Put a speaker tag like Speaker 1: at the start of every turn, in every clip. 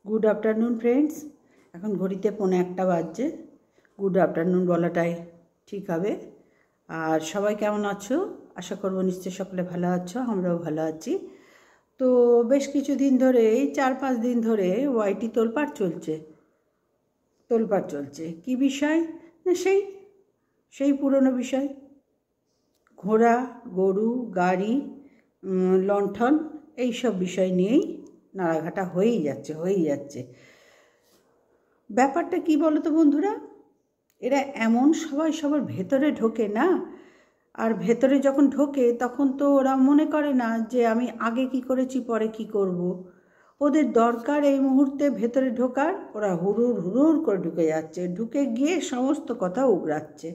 Speaker 1: Good afternoon friends. এখন ঘড়িতে 1:45 বাজছে। গুড আফটারনুন বলাটাই ঠিক হবে। আর সবাই কেমন আছো? আশা করব নিশ্চয়ই সকলে ভালো আছো, আমরাও ভালো আছি। তো বেশ কিছুদিন ধরে, এই 4-5 দিন ধরে ওয়াইটি তোলপাড় চলছে। কি বিষয়? না সেই পুরনো বিষয়, ঘোড়া, গরু, গাড়ি, লণ্ঠন, এইসব বিষয় নিয়েই নাড়াঘাটা হয়েই যাচ্ছে। ব্যাপারটা কি বলো তো বন্ধুরা, এরা এমন সবাই সবার ভেতরে ঢোকে না। আর ভেতরে যখন ঢোকে তখন তো ওরা মনে করে না যে আমি আগে কি করেছি পরে কি করব। ওদের দরকার এই মুহূর্তে ভেতরে ঢোকার। ওরা হুড়ুর করে ঢুকে গিয়ে সমস্ত কথা উগরাচ্ছে।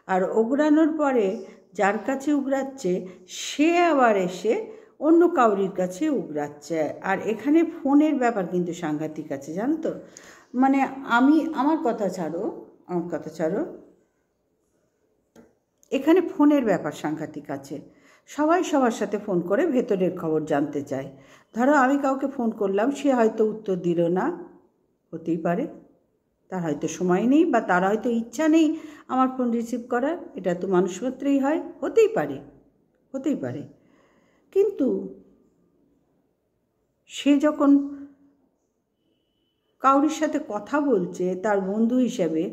Speaker 1: আর উগরানোর পরে যার কাছে উগরাচ্ছে সে আবার এসে অন্য কাউরির কাছে উগরাচ্ছে। আর এখানে ফোনের ব্যাপার কিন্তু সাংঘাতিক আছে, জানো তো। মানে আমার কথা ছাড়ো, এখানে ফোনের ব্যাপার সাংঘাতিক আছে। সবাই সবার সাথে ফোন করে ভেতরের খবর জানতে চায়। ধরো আমি কাউকে ফোন করলাম, সে হয়তো উত্তর দিল না, হতেই পারে তার হয়তো সময় নেই বা তার হয়তো ইচ্ছা নেই আমার ফোন রিসিভ করার। এটা তো মানুষ মাত্রই হয়, হতেই পারে। কিন্তু সে যখন কাউরির সাথে কথা বলছে তার বন্ধু হিসেবে,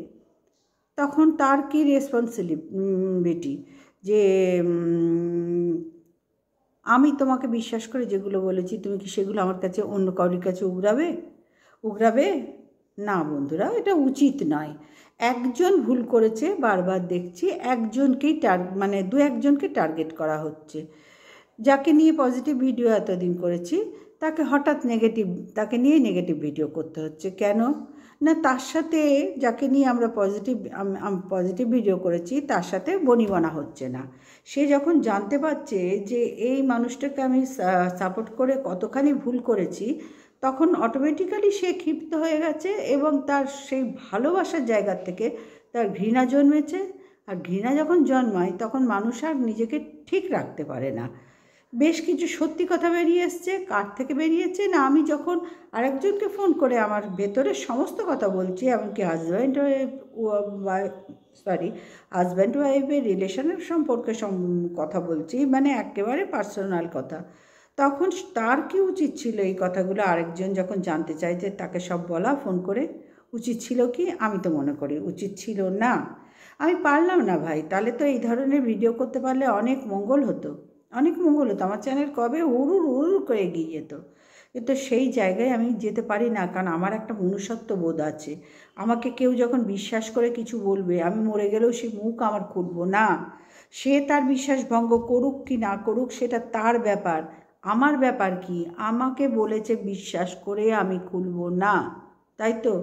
Speaker 1: তখন তার কি রেসপন্সিবিলিটি যে আমি তোমাকে বিশ্বাস করে যেগুলো বলেছি তুমি কি সেগুলো আমার কাছে অন্য কাউরির কাছে উগরাবে না বন্ধুরা, এটা উচিত নয়। একজন ভুল করেছে, বারবার দেখছি একজনকেই দু একজনকে টার্গেট করা হচ্ছে। যাকে নিয়ে পজিটিভ ভিডিও এতদিন করেছি তাকে হঠাৎ তাকে নিয়ে নেগেটিভ ভিডিও করতে হচ্ছে। কেন না, তার সাথে যাকে নিয়ে আমরা পজিটিভ ভিডিও করেছি তার সাথে বনিবনা হচ্ছে না। সে যখন জানতে পারছে যে এই মানুষটাকে আমি সাপোর্ট করে কতখানি ভুল করেছি, তখন অটোমেটিক্যালি সে ক্ষিপ্ত হয়ে গেছে এবং তার সেই ভালোবাসার জায়গা থেকে তার ঘৃণা জন্মেছে। আর ঘৃণা যখন জন্মায় তখন মানুষ আর নিজেকে ঠিক রাখতে পারে না। বেশ কিছু সত্যি কথা বেরিয়ে এসছে। কার থেকে বেরিয়েছে না, আমি যখন আরেকজনকে ফোন করে আমার ভেতরের সমস্ত কথা বলছি, এমনকি হাজব্যান্ড ওয়াইফের রিলেশনের সম্পর্কে কথা বলছি, মানে একেবারে পার্সোনাল কথা, তখন তার কি উচিত ছিল এই কথাগুলো আরেকজন যখন জানতে চাইছে তাকে সব বলা ফোন করে? উচিত ছিল কি? আমি তো মনে করি উচিত ছিল না। আমি পারলাম না ভাই, তাহলে তো এই ধরনের ভিডিও করতে পারলে অনেক মঙ্গল হতো। আমার চ্যানেল কবে উড়ুর করে এগিয়ে যেত। কিন্তু সেই জায়গায় আমি যেতে পারি না, কারণ আমার একটা মনুষ্যত্ব বোধ আছে। আমাকে কেউ যখন বিশ্বাস করে কিছু বলবে, আমি মরে গেলেও সে মুখ আমার খুলবো না। সে তার বিশ্বাস ভঙ্গ করুক কি না করুক সেটা তার ব্যাপার, আমার ব্যাপার কি? আমাকে বলেছে বিশ্বাস করে আমি খুলবো না, তাই তো।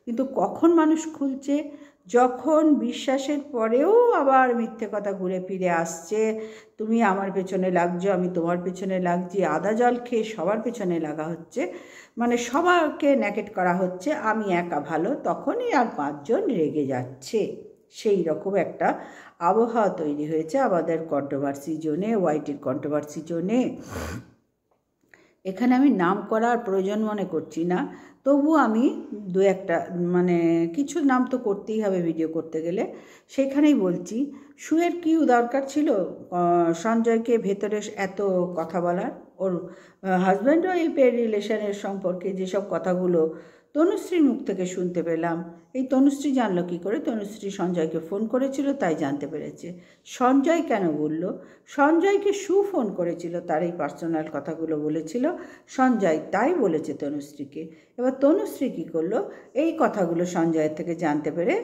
Speaker 1: কিন্তু কখন মানুষ খুলছে? যখন বিশ্বাসের পরেও আবার মিথ্যে কথা ঘুরে ফিরে আসছে। তুমি আমার পেছনে লাগছো, আমি তোমার পেছনে লাগছি, আদা জল খেয়ে সবার পেছনে লাগা হচ্ছে, মানে সবাইকে ন্যাকেট করা হচ্ছে, আমি একা ভালো। তখনই আর 5 জন রেগে যাচ্ছে। সেই রকম একটা আবহাওয়া তৈরি হয়েছে আমাদের কন্ট্রোভার্সি জোনে, ওয়াইটির কন্ট্রোভার্সি জোনে। এখানে আমি নাম করার প্রয়োজন মনে করছি না, তবু আমি দু একটা কিছু নাম তো করতেই হবে ভিডিও করতে গেলে। সেখানেই বলছি, শুয়ের কি দরকার ছিল সঞ্জয়কে ভেতরে এত কথা বলার? ওর হাজব্যান্ড ওয়াইফের রিলেশনের সম্পর্কে যেসব কথাগুলো তনুশ্রীর মুখ থেকে শুনতে পেলাম, এই তনুশ্রী জানলো কী করে? তনুশ্রী সঞ্জয়কে ফোন করেছিল তাই জানতে পেরেছে। সঞ্জয় কেন বলল? সঞ্জয়কে ফোন করেছিল, তার এই পার্সোনাল কথাগুলো বলেছিল সঞ্জয়, তাই বলেছে তনুশ্রীকে। এবার তনুশ্রী কী করলো? এই কথাগুলো সঞ্জয়ের থেকে জানতে পেরে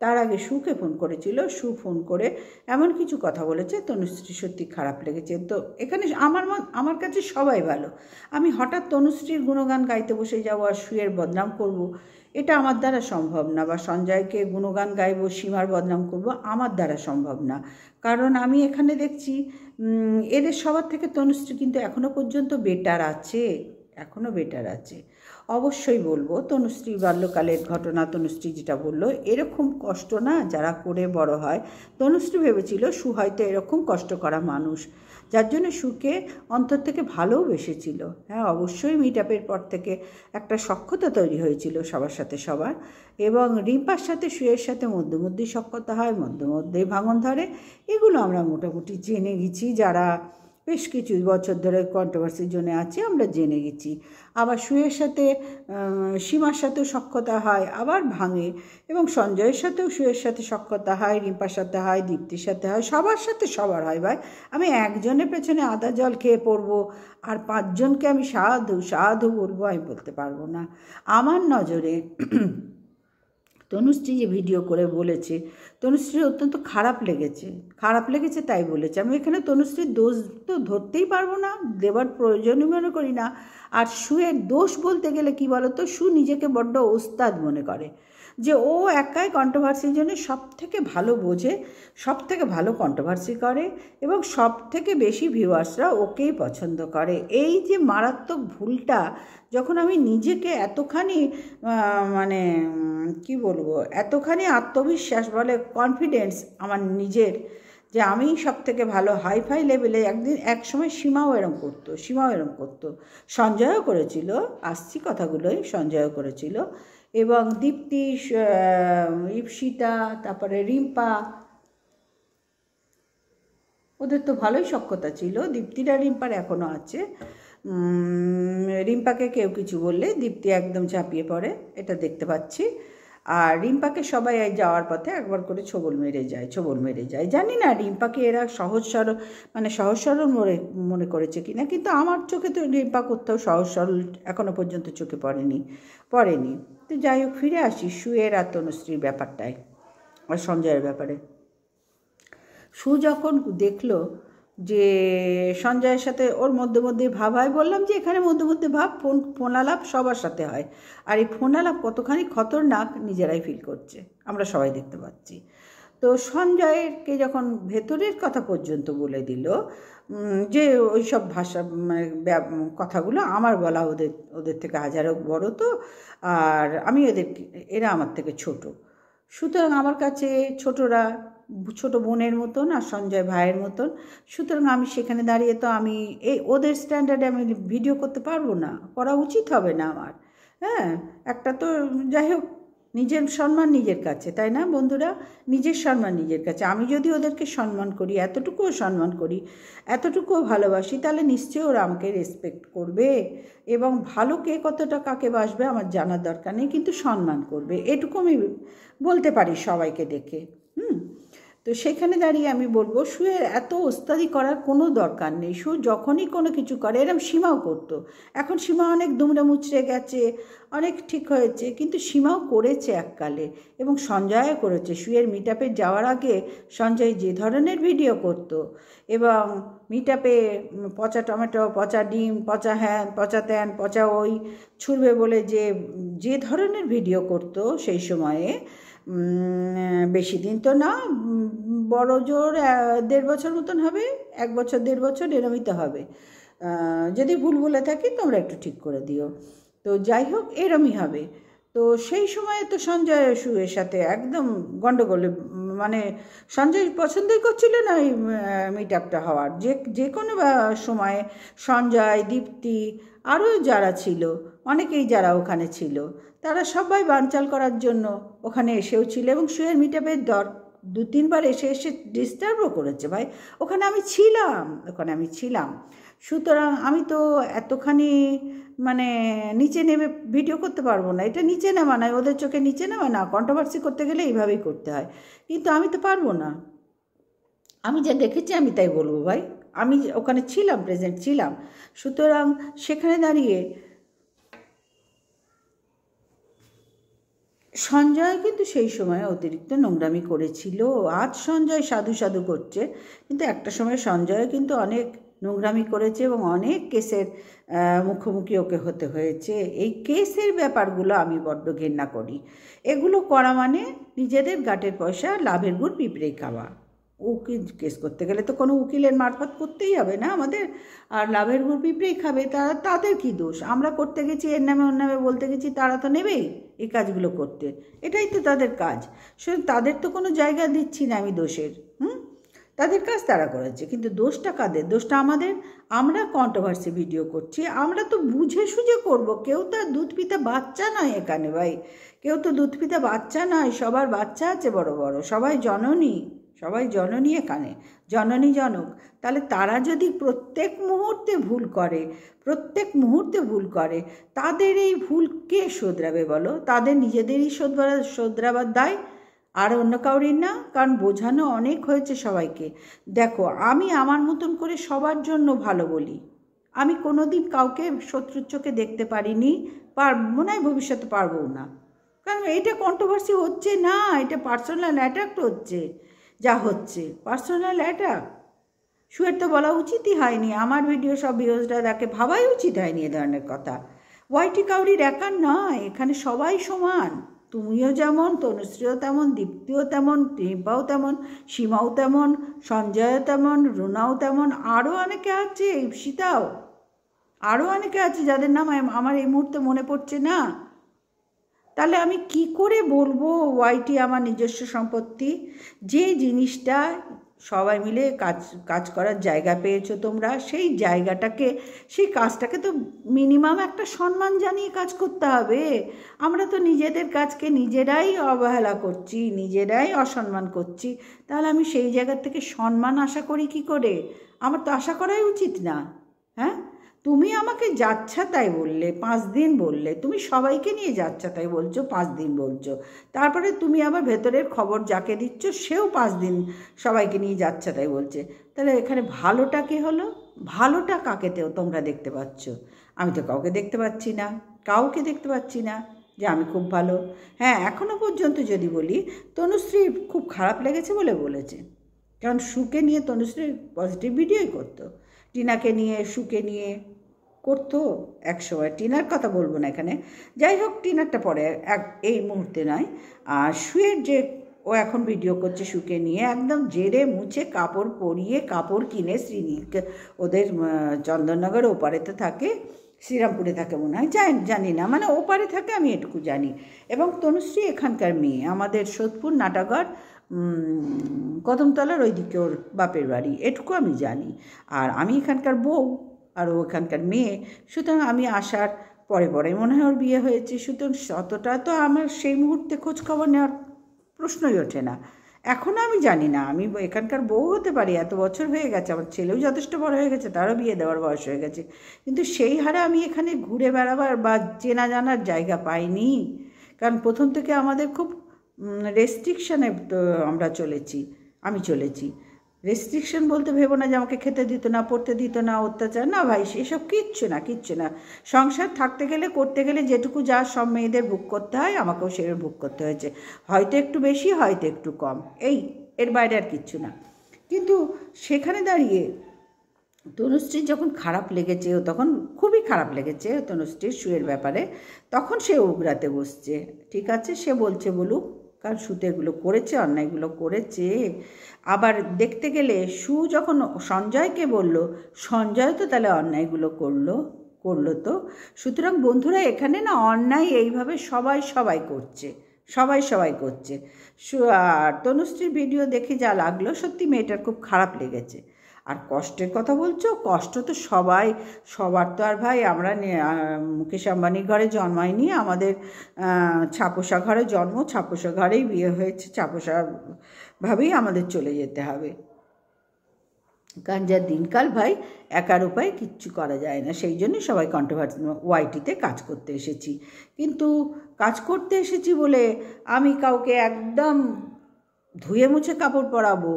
Speaker 1: তার আগে সুকে ফোন করেছিল, ফোন করে এমন কিছু কথা বলেছে তনুশ্রী সত্যি খারাপ লেগেছে। তো এখানে আমার কাছে সবাই ভালো। আমি হঠাৎ তনুশ্রীর গুণগান গাইতে বসে যাবো আর শুয়ের বদনাম করব, এটা আমার দ্বারা সম্ভব না। বা সঞ্জয়কে গুণগান গাইব, সীমার বদনাম করব, আমার দ্বারা সম্ভব না। কারণ আমি এখানে দেখছি এদের সবার থেকে তনুশ্রী কিন্তু এখনও পর্যন্ত বেটার আছে। অবশ্যই বলবো, তনুশ্রী বাল্যকালের ঘটনা, তনুশ্রী যেটা বললো, এরকম কষ্ট না যারা করে বড় হয়। তনুশ্রী ভেবেছিল হয়তো এরকম কষ্ট করা মানুষ, যার জন্য সুকে অন্তর থেকে ভালোবেসেছিল। হ্যাঁ, অবশ্যই মিট আপের পর থেকে একটা সখ্যতা তৈরি হয়েছিল সবার সাথে সবার, এবং রিম্পার সাথে সুয়ের সাথে মধ্যে মধ্যেই সখ্যতা হয়, মধ্যে মধ্যেই ভাঙন ধরে। এগুলো আমরা মোটামুটি জেনে গেছি, যারা বেশ কিছু বছর ধরে কন্ট্রোভার্সির জন্য আছে আমরা জেনে গেছি। আবার সুয়ের সাথে সীমার সাথেও সখ্যতা হয়, আবার ভাঙে, এবং সঞ্জয়ের সাথেও সুয়ের সাথে সখ্যতা হয়, রিম্পার সাথে হয়, দীপ্তির সাথে হয়, সবার সাথে সবার হয়। ভাই, আমি একজনের পেছনে আদা জল খেয়ে পড়বো আর 5 জনকে আমি সাধু সাধু বলবো, আমি বলতে পারবো না। আমার নজরে তনুশ্রী যে ভিডিও করে বলেছে, তনুশ্রীর অত্যন্ত খারাপ লেগেছে তাই বলেছে। আমি এখানে তনুশ্রীর দোষ তো ধরতেই পারবো না, দেবার প্রয়োজনই মনে করি না। আর সুয়ের দোষ বলতে গেলে কি বলতো, সু নিজেকে বড্ড ওস্তাদ মনে করে, যে ও একাই কন্ট্রোভার্সির জন্য সব থেকে ভালো বোঝে, সব থেকে ভালো কন্ট্রোভার্সি করে, এবং সব থেকে বেশি ভিউয়ার্সরা ওকেই পছন্দ করে। এই যে মারাত্মক ভুলটা, যখন আমি নিজেকে এতখানি মানে কি বলবো, এতখানি আত্মবিশ্বাস বলে কনফিডেন্স আমার নিজের, যে আমি সব থেকে ভালো হাইফাই লেভেলে, এক সময় সীমাও এরম করতো, সঞ্জয়ও করেছিল, আসছি কথাগুলোই, সঞ্জয়ও করেছিল, এবং দীপ্তি, ইপসিতা, তারপরে রিম্পা, ওদের তো ভালোই সখ্যতা ছিল। দীপ্তির আর রিম্পার এখনও আছে। রিম্পাকে কেউ কিছু বললে দীপ্তি একদম ঝাঁপিয়ে পড়ে, এটা দেখতে পাচ্ছি। আর রিম্পাকে সবাই যাওয়ার পথে একবার করে ছবল মেরে যায়। জানি না রিম্পাকে এরা সহজ সরল মনে করেছে কিনা, কিন্তু আমার চোখে তো রিম্পা কোথাও সহজ সরল এখনও পর্যন্ত চোখে পড়েনি। তো যাই হোক, ফিরে আসি সুয়ের আর তনুশ্রীর ব্যাপারটায় আর সঞ্জয়ের ব্যাপারে। সু যখন দেখলো যে সঞ্জয়ের সাথে ওর মধ্যে ভাব হয়, বললাম যে এখানে মধ্যে ভাব ফোনালাপ সবার সাথে হয়, আর এই ফোনালাপ কতখানি খতরনাক নিজেরাই ফিল করছে, আমরা সবাই দেখতে পাচ্ছি। তো সঞ্জয়কে যখন ভেতরের কথা পর্যন্ত বলে দিল, যে ওই সব ভাষা কথাগুলো আমার বলা, ওদের থেকে হাজারো বড় তো, আর আমি এরা আমার থেকে ছোট, সুতরাং আমার কাছে ছোট বোনের মতন, আর সঞ্জয় ভাইয়ের মতন। সুতরাং আমি সেখানে দাঁড়িয়ে তো আমি ওদের স্ট্যান্ডার্ডে আমি ভিডিও করতে পারবো না, করা উচিত হবে না আমার। হ্যাঁ, একটা তো যাই হোক, নিজের সম্মান নিজের কাছে, তাই না বন্ধুরা? নিজের সম্মান নিজের কাছে। আমি যদি ওদেরকে সম্মান করি, এতটুকুও ভালোবাসি, তাহলে নিশ্চয়ই ওরা আমাকে রেসপেক্ট করবে, এবং ভালো কে কতটা কাকে বাসবে আমার জানার দরকার নেই, কিন্তু সম্মান করবে, এটুকু আমি বলতে পারি সবাইকে দেখে। তো সেখানে দাঁড়িয়ে আমি বলবো, সুয়ের এত ওস্তাদি করার কোনো দরকার নেই। সু যখনই কোনো কিছু করে, এরম সীমাও করতো, এখন সীমা অনেক দুমড়ে মুচড়ে গেছে, অনেক ঠিক হয়েছে, কিন্তু সীমাও করেছে এককালে, এবং সঞ্জয়ও করেছে। সুয়ের মিট আপে যাওয়ার আগে সঞ্জয় যে ধরনের ভিডিও করতো, এবং মিট আপে পচা টমেটো, পচা ডিম, পচা হ্যান, পচা ত্যান, পচা ওই ছুড়বে বলে যে ধরনের ভিডিও করতো সেই সময়ে, বেশি দিন তো না, বড় জোর 1.5 বছর মতন হবে, 1 বছর 1.5 বছর এরমই তো হবে। যদি ভুল বলে থাকি তোমরা একটু ঠিক করে দিও। তো যাই হোক, এরমই হবে। তো সেই সময়ে তো সঞ্জয় সুয়ের সাথে একদম গণ্ডগোলে, মানে সঞ্জয় পছন্দই করছিল না ওই মিট আপটা হওয়ার। যে কোনো সময়ে সঞ্জয়, দীপ্তি, আরও যারা ছিল, অনেকেই যারা ওখানে ছিল, তারা সবাই বানচাল করার জন্য ওখানে এসেও ছিল, এবং সুয়ের মিট আপের 2-3 বার এসে ডিস্টার্বও করেছে। ভাই, ওখানে আমি ছিলাম। সুতরাং আমি তো এতখানি নিচে নেমে ভিডিও করতে পারবো না, এটা নিচে নামা নয়, ওদের চোখে নিচে নামা না, কন্ট্রোভার্সি করতে গেলে এইভাবেই করতে হয়, কিন্তু আমি তো পারবো না। আমি যা দেখেছি আমি তাই বলবো ভাই, আমি ওখানে ছিলাম, প্রেজেন্ট ছিলাম। সুতরাং সেখানে দাঁড়িয়ে সঞ্জয় কিন্তু সেই সময় অতিরিক্ত নোংরামি করেছিল। আজ সঞ্জয় সাধু করছে, কিন্তু একটা সময় সঞ্জয় কিন্তু অনেক নোংরামি করেছে, এবং অনেক কেসের মুখোমুখি ওকে হতে হয়েছে। এই কেসের ব্যাপারগুলো আমি বড্ড ঘেন্না করি। এগুলো করা মানে নিজেদের গাটের পয়সা, লাভের গুড় পিঁপড়েই খাওয়া। উকিল কেস করতে গেলে তো কোনো উকিলের মারফত করতেই হবে না আমাদের, আর লাভের গুড় পিঁপড়েই খাবে, তাদের কি দোষ? আমরা করতে গেছি, এর নামে ওর নামে বলতে গেছি, তারা তো নেবেই এই কাজগুলো করতে, এটাই তো তাদের কাজ। সে তাদের তো কোনো জায়গা দিচ্ছি না আমি দোষের। তাদের কাজ তারা করেছে, কিন্তু দোষটা কাদের? দোষটা আমাদের। আমরা কন্ট্রোভার্সি ভিডিও করছি, আমরা তো বুঝে সুঝে করব। কেউ তো আর দুধ পিতা বাচ্চা নয় এখানে ভাই, কেউ তো দুধ পিতা বাচ্চা নয়, সবার বাচ্চা আছে বড় বড়, সবাই জননী এখানে, জননী জনক। তাহলে তারা যদি প্রত্যেক মুহূর্তে ভুল করে, তাদের এই ভুল কে শোধরাবে বলো? তাদের নিজেদেরই শোধরাবার দায়, আর অন্য কাউরির না। কারণ বোঝানো অনেক হয়েছে সবাইকে। দেখো, আমি আমার মতন করে সবার জন্য ভালো বলি, আমি কোনো দিন কাউকে শত্রুর চোখে দেখতে পারিনি, মনে হয় ভবিষ্যতে পারবও না। কারণ এটা কন্ট্রোভার্সি হচ্ছে না, এটা পার্সোনাল অ্যাটাক হচ্ছে, যা হচ্ছে পার্সোনাল অ্যাটাক। শুয়ের তো বলা উচিতই হয়নি, আমার ভিডিও সব ভিউজরা দেখে, ভাবাই উচিত হয়নি এ ধরনের কথা। ওয়াইটি কাউরির একার নয়, এখানে সবাই সমান। তুমিও যেমন, তনুশ্রীও তেমন, দীপ্তিও তেমন, রিম্পাও তেমন, সীমাও তেমন, সঞ্জয়ও তেমন, রুনাও তেমন, আরও অনেকে আছে, ঈপ্সিতাও, আরও অনেকে আছে যাদের নাম আমার এই মুহূর্তে মনে পড়ছে না। তাহলে আমি কি করে বলবো ওয়াইটি আমার নিজস্ব সম্পত্তি? যে জিনিসটা সবাই মিলে কাজ করার জায়গা পেয়েছো তোমরা, সেই জায়গাটাকে, সেই কাজটাকে তো মিনিমাম একটা সম্মান জানিয়ে কাজ করতে হবে। আমরা তো নিজেদের কাজকে নিজেরাই অবহেলা করছি, নিজেরাই অসম্মান করছি। তাহলে আমি সেই জায়গা থেকে সম্মান আশা করি কি করে? আমার তো আশা করাই উচিত না। হ্যাঁ, তুমি আমাকে যাচ্ছা তাই বললে, 5 দিন বললে, তুমি সবাইকে নিয়ে যাচ্ছা তাই বলছো, 5 দিন বলছো, তারপরে তুমি আবার ভেতরের খবর যাকে দিচ্ছ সেও 5 দিন সবাইকে নিয়ে যাচ্ছা তাই বলছে। তাহলে এখানে ভালোটা কে হলো? ভালোটা কাকে তোমরা দেখতে পাচ্ছ? আমি তো কাউকে দেখতে পাচ্ছি না যে আমি খুব ভালো। হ্যাঁ, এখনও পর্যন্ত যদি বলি, তনুশ্রী খুব খারাপ লেগেছে বলেছে, কারণ সুকে নিয়ে তনুশ্রী পজিটিভ ভিডিওই করতো, টিনাকে নিয়ে, সুকে নিয়ে করতো একসময়। টিনার কথা বলবো না এখানে, যাই হোক, টিনারটা পরে, এই মুহূর্তে নয়। আর শুয়ের যে ও এখন ভিডিও করছে সুকে নিয়ে, একদম জেরে মুছে কাপড় পরিয়ে, কাপড় কিনে শ্রীনীলকে, ওদের চন্দননগর ওপারেতে থাকে, শ্রীরামপুরে থাকে মনে হয়, জানি না, মানে ওপারে থাকে আমি এটুকু জানি। এবং তনুশ্রী এখানকার মেয়ে, আমাদের সোদপুর নাটাগড় কদমতলার ওইদিকে ওর বাপের বাড়ি, এটুকু আমি জানি। আর আমি এখানকার বউ, আর ও এখানকার মেয়ে, সুতরাং আমি আসার পরে মনে হয় ওর বিয়ে হয়েছে। সুতরাং অতটা তো আমার সেই মুহূর্তে খোঁজখবর নেওয়ার প্রশ্নই ওঠে না। এখনও আমি জানি না, আমি এখানকার বউ হতে পারি, এত বছর হয়ে গেছে, আমার ছেলেও যথেষ্ট বড় হয়ে গেছে, তারও বিয়ে দেওয়ার বয়স হয়ে গেছে, কিন্তু সেই হারে আমি এখানে ঘুরে বেড়াবার বা চেনা জানার জায়গা পাইনি। কারণ প্রথম থেকে আমাদের খুব রেস্ট্রিকশানে আমি চলেছি। রেস্ট্রিকশন বলতে ভেবো না যে আমাকে খেতে দিত না, পড়তে দিত না, অত্যাচার, না ভাই, সেসব কিচ্ছু না। সংসার থাকতে গেলে, করতে গেলে যেটুকু যা সব মেয়েদের ভোগ করতে হয়, আমাকেও সেভাবে ভোগ করতে হয়েছে, হয়তো একটু বেশি, হয়তো একটু কম, এর বাইরে আর কিচ্ছু না। কিন্তু সেখানে দাঁড়িয়ে তনুশ্রীর যখন খারাপ লেগেছে, ও তখন খুবই খারাপ লেগেছে তনুশ্রীর শুয়ের ব্যাপারে, তখন সে উগরাতে বসছে। ঠিক আছে, সে বলছে বলুক, কারণ সুতে এগুলো করেছে, অন্যায়গুলো করেছে। আবার দেখতে গেলে সু যখন সঞ্জয়কে বলল, সঞ্জয় তো তাহলে অন্যায়গুলো করলো তো। সুতরাং বন্ধুরা, এখানে না অন্যায় এইভাবে সবাই করছে। আর তনুশ্রীর ভিডিও দেখে যা লাগলো, সত্যি মেয়েটার খুব খারাপ লেগেছে। আর কষ্টের কথা বলছো, কষ্ট তো সবার তো আর ভাই, আমরা মুকেশ আম্বানির ঘরে জন্মাইনি, আমাদের ছাপোষা ঘরে জন্ম, ছাপোষা ঘরেই বিয়ে হয়েছে, ছাপোষাভাবেই আমাদের চলে যেতে হবে। কারণ যা দিনকাল ভাই, একার উপায় কিচ্ছু করা যায় না। সেই জন্যই সবাই কন্ট্রোভার্সি ওয়াইটিতে কাজ করতে এসেছি। কিন্তু কাজ করতে এসেছি বলে আমি কাউকে একদম ধুয়ে মুছে কাপড় পরাবো,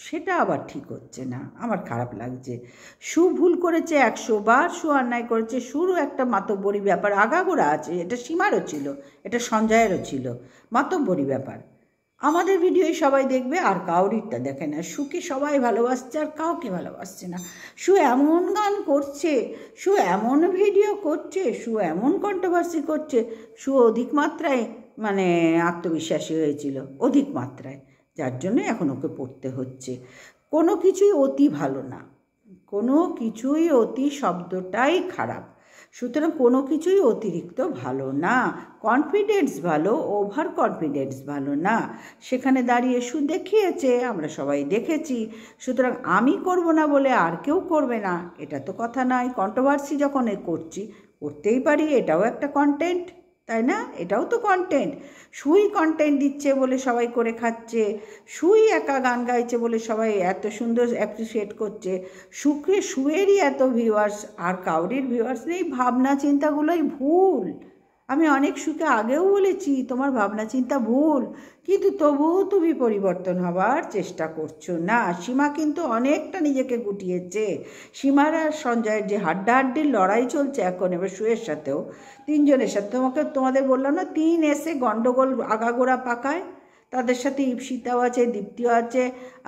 Speaker 1: সেটা আবার ঠিক হচ্ছে না, আমার খারাপ লাগছে। সু ভুল করেছে 100 বার, সু অন্যায় করেছে, সুরও একটা মাতব্বরি ব্যাপার আগাগোড়া আছে, এটা সীমারও ছিল, এটা সঞ্জয়েরও ছিল, মাতব্বরি ব্যাপার। আমাদের ভিডিওই সবাই দেখবে, আর কাউরিরটা দেখে না। সুকে সবাই ভালোবাসছে, আর কাউকে ভালোবাসছে না। সু এমন গান করছে, সু এমন ভিডিও করছে, সু এমন কন্ট্রোভার্সি করছে, সু অধিক মাত্রায় মানে আত্মবিশ্বাসী হয়েছিল, অধিক মাত্রায়, যার জন্যই এখন ওকে পড়তে হচ্ছে। কোনো কিছুই অতি ভালো না, কোনো কিছুই, অতি শব্দটাই খারাপ। সুতরাং কোনো কিছুই অতিরিক্ত ভালো না। কনফিডেন্স ভালো, ওভার কনফিডেন্স ভালো না। সেখানে দাঁড়িয়ে দেখিয়েছে, আমরা সবাই দেখেছি। সুতরাং আমি করব না বলে আর কেউ করবে না এটা তো কথা নয়। কন্ট্রোভার্সি যখন করছি, করতেই পারি, এটাও একটা কন্টেন্ট, তাই না? এটাও তো কন্টেন্ট। সুই কন্টেন্ট দিচ্ছে বলে সবাই করে খাচ্ছে, সুই একা গান গাইছে বলে সবাই এত সুন্দর অ্যাপ্রিসিয়েট করছে, সুয়েরই এত ভিউয়ার্স, আর কাউরির ভিউয়ার্স নেই। ভাবনা চিন্তাগুলোই ভুল। আমি অনেক সুখে আগেও বলেছি তোমার ভাবনা চিন্তা ভুল, কিন্তু তবুও তুমি পরিবর্তন হবার চেষ্টা করছো না। সীমা কিন্তু অনেকটা নিজেকে গুটিয়েছে। সীমার আর সঞ্জয়ের যে হাড্ডাহাড্ডির লড়াই চলছে এখন, এবার সুয়ের সাথেও, তিনজনের সাথে, তোমাদের বললাম না, 3 এসে গণ্ডগোল আগাগোড়া পাকায়। তাদের সাথে ইপসিতাও আছে, দীপ্তিও আছে,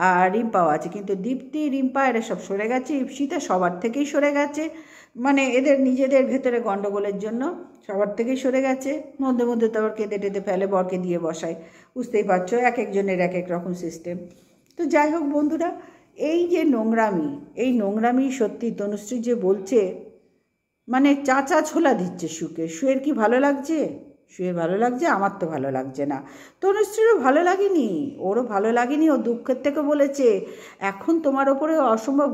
Speaker 1: আর রিম্পাও আছে। কিন্তু দীপ্তি, রিম্পা এরা সব সরে গেছে, ইপসিতা সবার থেকেই সরে গেছে। মানে এদের নিজেদের ভেতরে গণ্ডগোলের জন্য সবার থেকেই সরে গেছে। মধ্যে মধ্যে তো আবার কেঁদে টেঁদে ফেলে, বরকে দিয়ে বসায়। বুঝতেই পারছো, এক একজনের এক এক রকম সিস্টেম। তো যাই হোক বন্ধুরা, এই যে নোংরামি, এই নোংরামি সত্যি তনুশ্রী যে বলছে, মানে চাচা ছোলা দিচ্ছে সুকে। সুয়ের কি ভালো লাগছে? শুয়ে ভালো লাগছে? আমার তো ভালো লাগছে না। তনুশ্রীরও ভালো লাগেনি, ওরও ভালো লাগেনি। ও দুঃখের থেকে বলেছে, এখন তোমার ওপরে অসম্ভব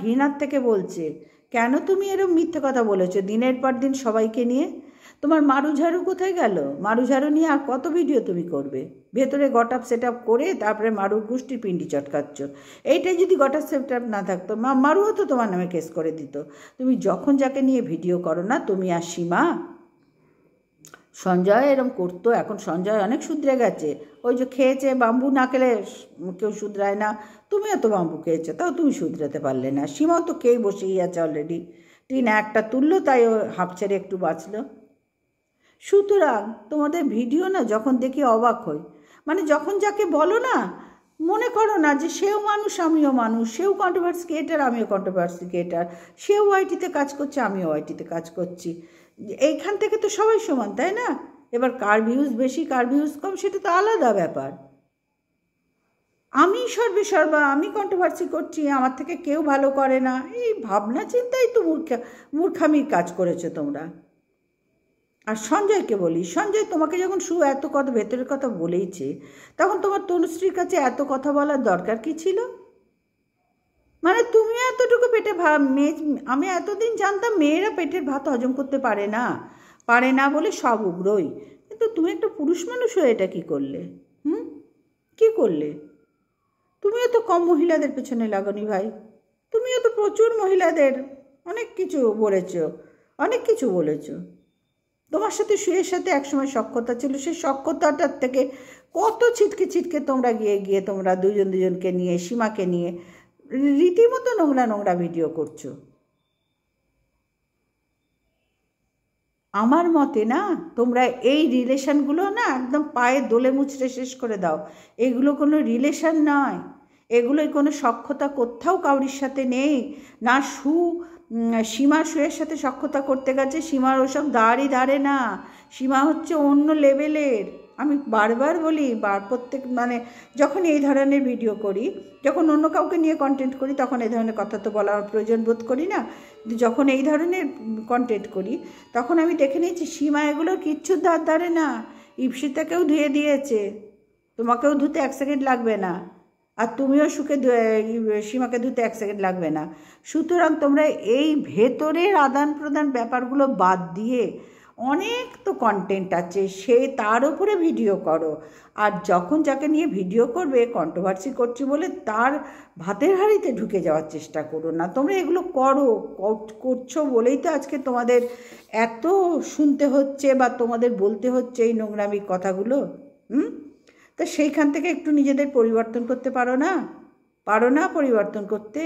Speaker 1: ঘৃণার থেকে বলছে, কেন তুমি এরকম মিথ্যে কথা বলেছো দিনের পর দিন সবাইকে নিয়ে? তোমার মারুঝাড়ু কোথায় গেল? মারুঝাড়ু নিয়ে আর কত ভিডিও তুমি করবে? ভেতরে গটআপ সেট আপ করে তারপরে মারুর গোষ্ঠীর পিন্ডি চটকাচ্ছ। এইটাই যদি গটআপ সেট আপ না থাকতো, মারুও তো তোমার নামে কেস করে দিত। তুমি যখন যাকে নিয়ে ভিডিও করো না, তুমি আর সীমা, সঞ্জয় এরম করতো। এখন সঞ্জয় অনেক শুধরে গেছে। ওই যে খেয়েছে, বাম্বু না খেলে কেউ শুধরায় না। তুমিও তো বাম্বু খেয়েছো, তাও তুমি শুধরাতে পারলে না। সীমাও তো খেয়েই বসেই আছে অলরেডি। টিন একটা তুললো, তাই ও হাফ ছেড়ে একটু বাঁচলো। সুতরাং তোমাদের ভিডিও না যখন দেখি অবাক হই। মানে যখন যাকে বলো না, মনে করো না যে সেও মানুষ আমিও মানুষ, সেও কন্ট্রোভার্সি ক্রিয়েটার আমিও কন্ট্রোভার্সি ক্রিয়েটার, সেও ওয়াইটিতে কাজ করছে আমিও ওয়াইটিতে কাজ করছি। এইখান থেকে তো সবাই সমান, তাই না? এবার কার ভিউজ বেশি কার ভিউজ কম সেটা তো আলাদা ব্যাপার। আমি সর্বেসর্বা, আমি কন্ট্রোভার্সি করছি, আমার থেকে কেউ ভালো করে না, এই ভাবনা চিন্তাই তো মূর্খামির কাজ করেছো তোমরা। আর সঞ্জয়কে বলি, সঞ্জয় তোমাকে যখন এত কথা ভেতরের কথা বলেইছে, তখন তোমার তনুশ্রীর কাছে এত কথা বলার দরকার কি ছিল? মানে তুমি এতটুকু পেটে আমি এতদিন জানতাম মেয়েরা পেটের ভাত হজম করতে পারে না বলে সব উগ্রই। কিন্তু তুমি একটা পুরুষ মানুষ হয়ে এটা কী করলে? কী করলে? তুমিও তো কম মহিলাদের পেছনে লাগনি ভাই। তুমিও তো প্রচুর মহিলাদের অনেক কিছু বলেছ। তোমার সাথে সুয়ের সাথে একসময় সখ্যতা ছিল, সেই সখ্যতাটার থেকে কত ছিটকে তোমরা গিয়ে তোমরা দুজনকে নিয়ে, সীমাকে নিয়ে রীতিমতো নোংরা ভিডিও করছো। আমার মতে না, তোমরা এই রিলেশনগুলো না একদম পায়ে দোলে মুচড়ে শেষ করে দাও। এগুলো কোনো রিলেশন নয়, এগুলোই কোনো সখ্যতা কোথাও কাউরির সাথে নেই। না সীমা সুয়ের সাথে সখ্যতা করতে গেছে, সীমার ওসব ধারে না। সীমা হচ্ছে অন্য লেভেলের। আমি বারবার বলি, প্রত্যেক যখন এই ধরনের ভিডিও করি, যখন অন্য কাউকে নিয়ে কন্টেন্ট করি, তখন এই ধরনের কথা তো বলার প্রয়োজন বোধ করি না। যখন এই ধরনের কন্টেন্ট করি, তখন আমি দেখে নিয়েছি সীমা এগুলো কিচ্ছু ধারে না। ইপসিতাকেও ধুয়ে দিয়েছে, তোমাকেও ধুতে 1 সেকেন্ড লাগবে না, আর তুমিও সীমাকে ধুতে 1 সেকেন্ড লাগবে না। সুতরাং তোমরা এই ভেতরের আদান প্রদান ব্যাপারগুলো বাদ দিয়ে, অনেক তো কন্টেন্ট আছে, তার উপরে ভিডিও করো। আর যখন যাকে নিয়ে ভিডিও করবে, কন্ট্রোভার্সি করছি বলে তার ভাতের হাঁড়িতে ঢুকে যাওয়ার চেষ্টা করো না। তোমরা এগুলো করছো বলেই তো আজকে তোমাদের এত শুনতে হচ্ছে বা তোমাদের বলতে হচ্ছে এই নোংরামি কথাগুলো। তা সেইখান থেকে একটু নিজেদের পরিবর্তন করতে পারো না পরিবর্তন করতে?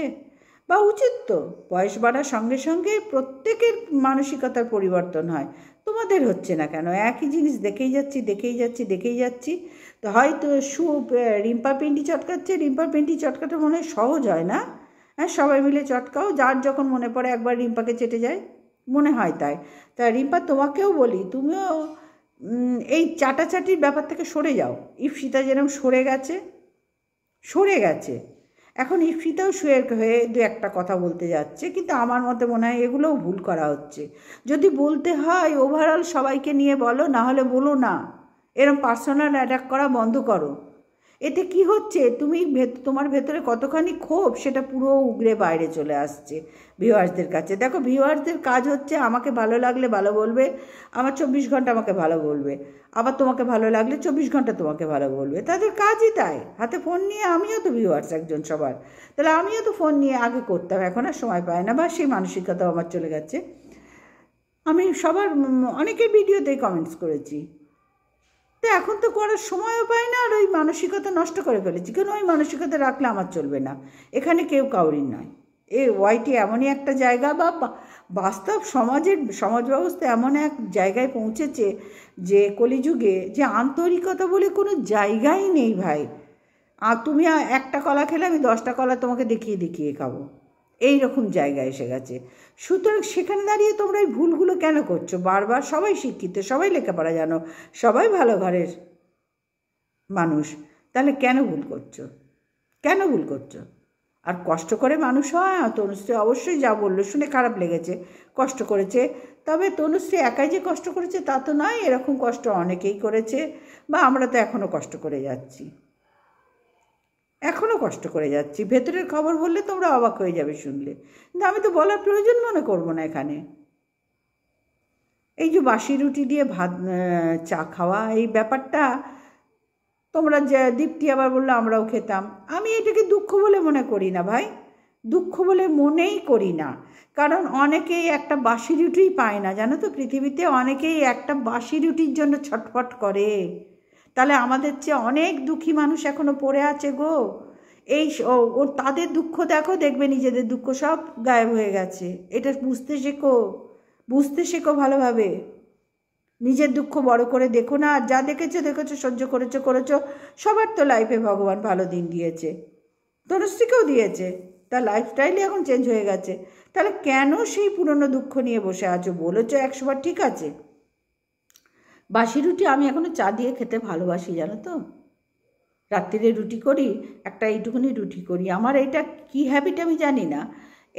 Speaker 1: বা উচিত তো, বয়স বাড়ার সঙ্গে সঙ্গে প্রত্যেকের মানসিকতার পরিবর্তন হয়। তোমাদের হচ্ছে না কেন? একই জিনিস দেখেই যাচ্ছি। তো হয়তো রিম্পা পিন্ডি চটকাচ্ছে, রিম্পার পিন্ডি চটকাটা মনে হয় সহজ হয় না। হ্যাঁ, সবাই মিলে চটকাও, যার যখন মনে পড়ে একবার রিম্পাকে চেটে যায়, মনে হয় তাই। তা রিম্পা, তোমাকেও বলি, তুমিও এই চাটাচাটির ব্যাপার থেকে সরে যাও। ইপসিতা যেরকম সরে গেছে, এখন ইপ্সিতাও শুয়ের হয়ে দু একটা কথা বলতে যাচ্ছে, কিন্তু আমার মতে মনে হয় এগুলোও ভুল করা হচ্ছে। যদি বলতে হয় ওভারঅল সবাইকে নিয়ে বলো, না হলে বলো না। এরম পার্সোনাল অ্যাটাক করা বন্ধ করো। এতে কি হচ্ছে, তুমি তোমার ভেতরে কতখানি ক্ষোভ সেটা পুরো উগরে বাইরে চলে আসছে ভিউয়ার্সদের কাছে। দেখো, ভিউয়ার্সদের কাজ হচ্ছে আমাকে ভালো লাগলে ভালো বলবে, আমার 24 ঘন্টা আমাকে ভালো বলবে, আবার তোমাকে ভালো লাগলে 24 ঘন্টা তোমাকে ভালো বলবে। তাদের কাজই তাই। হাতে ফোন নিয়ে, আমিও তো ভিউয়ার্স একজন সবার, তাহলে আমিও তো ফোন নিয়ে আগে করতাম, এখন আর সময় পাই না, বা সেই মানসিকতাও আমার চলে গেছে। আমি সবার অনেকের ভিডিওতেই কমেন্টস করেছি, তো এখন তো করার সময়ও পাই না, আর ওই মানসিকতা নষ্ট করে ফেলেছি। কেন ওই মানসিকতা রাখলে আমার চলবে না। এখানে কেউ কাউরির নয়। ওয়াইটি এমনই একটা জায়গা, বা বাস্তব সমাজ ব্যবস্থা এমন এক জায়গায় পৌঁছেছে যে কলিযুগে, যে আন্তরিকতা বলে কোনো জায়গাই নেই ভাই। আর তুমি একটা কলা খেলে আমি 10টা কলা তোমাকে দেখিয়ে দেখিয়ে খাবো, এই রকম জায়গায় এসে গেছে। সুতরাং সেখানে দাঁড়িয়ে তোমরা এই ভুলগুলো কেন করছো বারবার? সবাই শিক্ষিত, সবাই লেখাপড়া জানো, সবাই ভালো ঘরের মানুষ, তাহলে কেন ভুল করছো? কেন ভুল করছো? আর কষ্ট করে মানুষ হয়। তনুশ্রী অবশ্যই যা বললো শুনে খারাপ লেগেছে, কষ্ট করেছে। তবে তনুশ্রী একাই যে কষ্ট করেছে তা তো নয়, এরকম কষ্ট অনেকেই করেছে, বা আমরা তো এখনও কষ্ট করে যাচ্ছি, এখনও কষ্ট করে যাচ্ছি। ভেতরের খবর বললে তোমরা অবাক হয়ে যাবে শুনলে, কিন্তু আমি তো বলার প্রয়োজন মনে করবো না এখানে। এই যে বাসি রুটি দিয়ে ভাত চা খাওয়া, এই ব্যাপারটা তোমরা যে দীপ্তি আবার বললো আমরাও খেতাম, আমি এটাকে দুঃখ বলে মনে করি না ভাই, দুঃখ বলে মনেই করি না। কারণ অনেকেই একটা বাসি রুটিই পায় না, জানো তো, পৃথিবীতে অনেকেই একটা বাসি রুটির জন্য ছটফট করে। তাহলে আমাদের চেয়ে অনেক দুঃখী মানুষ এখনও পড়ে আছে গো। ওর তাদের দুঃখ দেখো, দেখবে নিজেদের দুঃখ সব গায়েব হয়ে গেছে। এটা বুঝতে শেখো ভালোভাবে। নিজের দুঃখ বড় করে দেখো না, আর যা দেখেছো সহ্য করেছো। সবার তো লাইফে ভগবান ভালো দিন দিয়েছে, তনুশ্রীকেও দিয়েছে, তার লাইফস্টাইলই এখন চেঞ্জ হয়ে গেছে। তাহলে কেন সেই পুরনো দুঃখ নিয়ে বসে আছো? বলেছো 100 বার, ঠিক আছে। বাসি রুটি আমি এখনও চা দিয়ে খেতে ভালোবাসি, জানো তো। রাত্রিরে রুটি করি, একটা এইটুকুনি রুটি করি। আমার এটা কি হ্যাবিট আমি জানি না,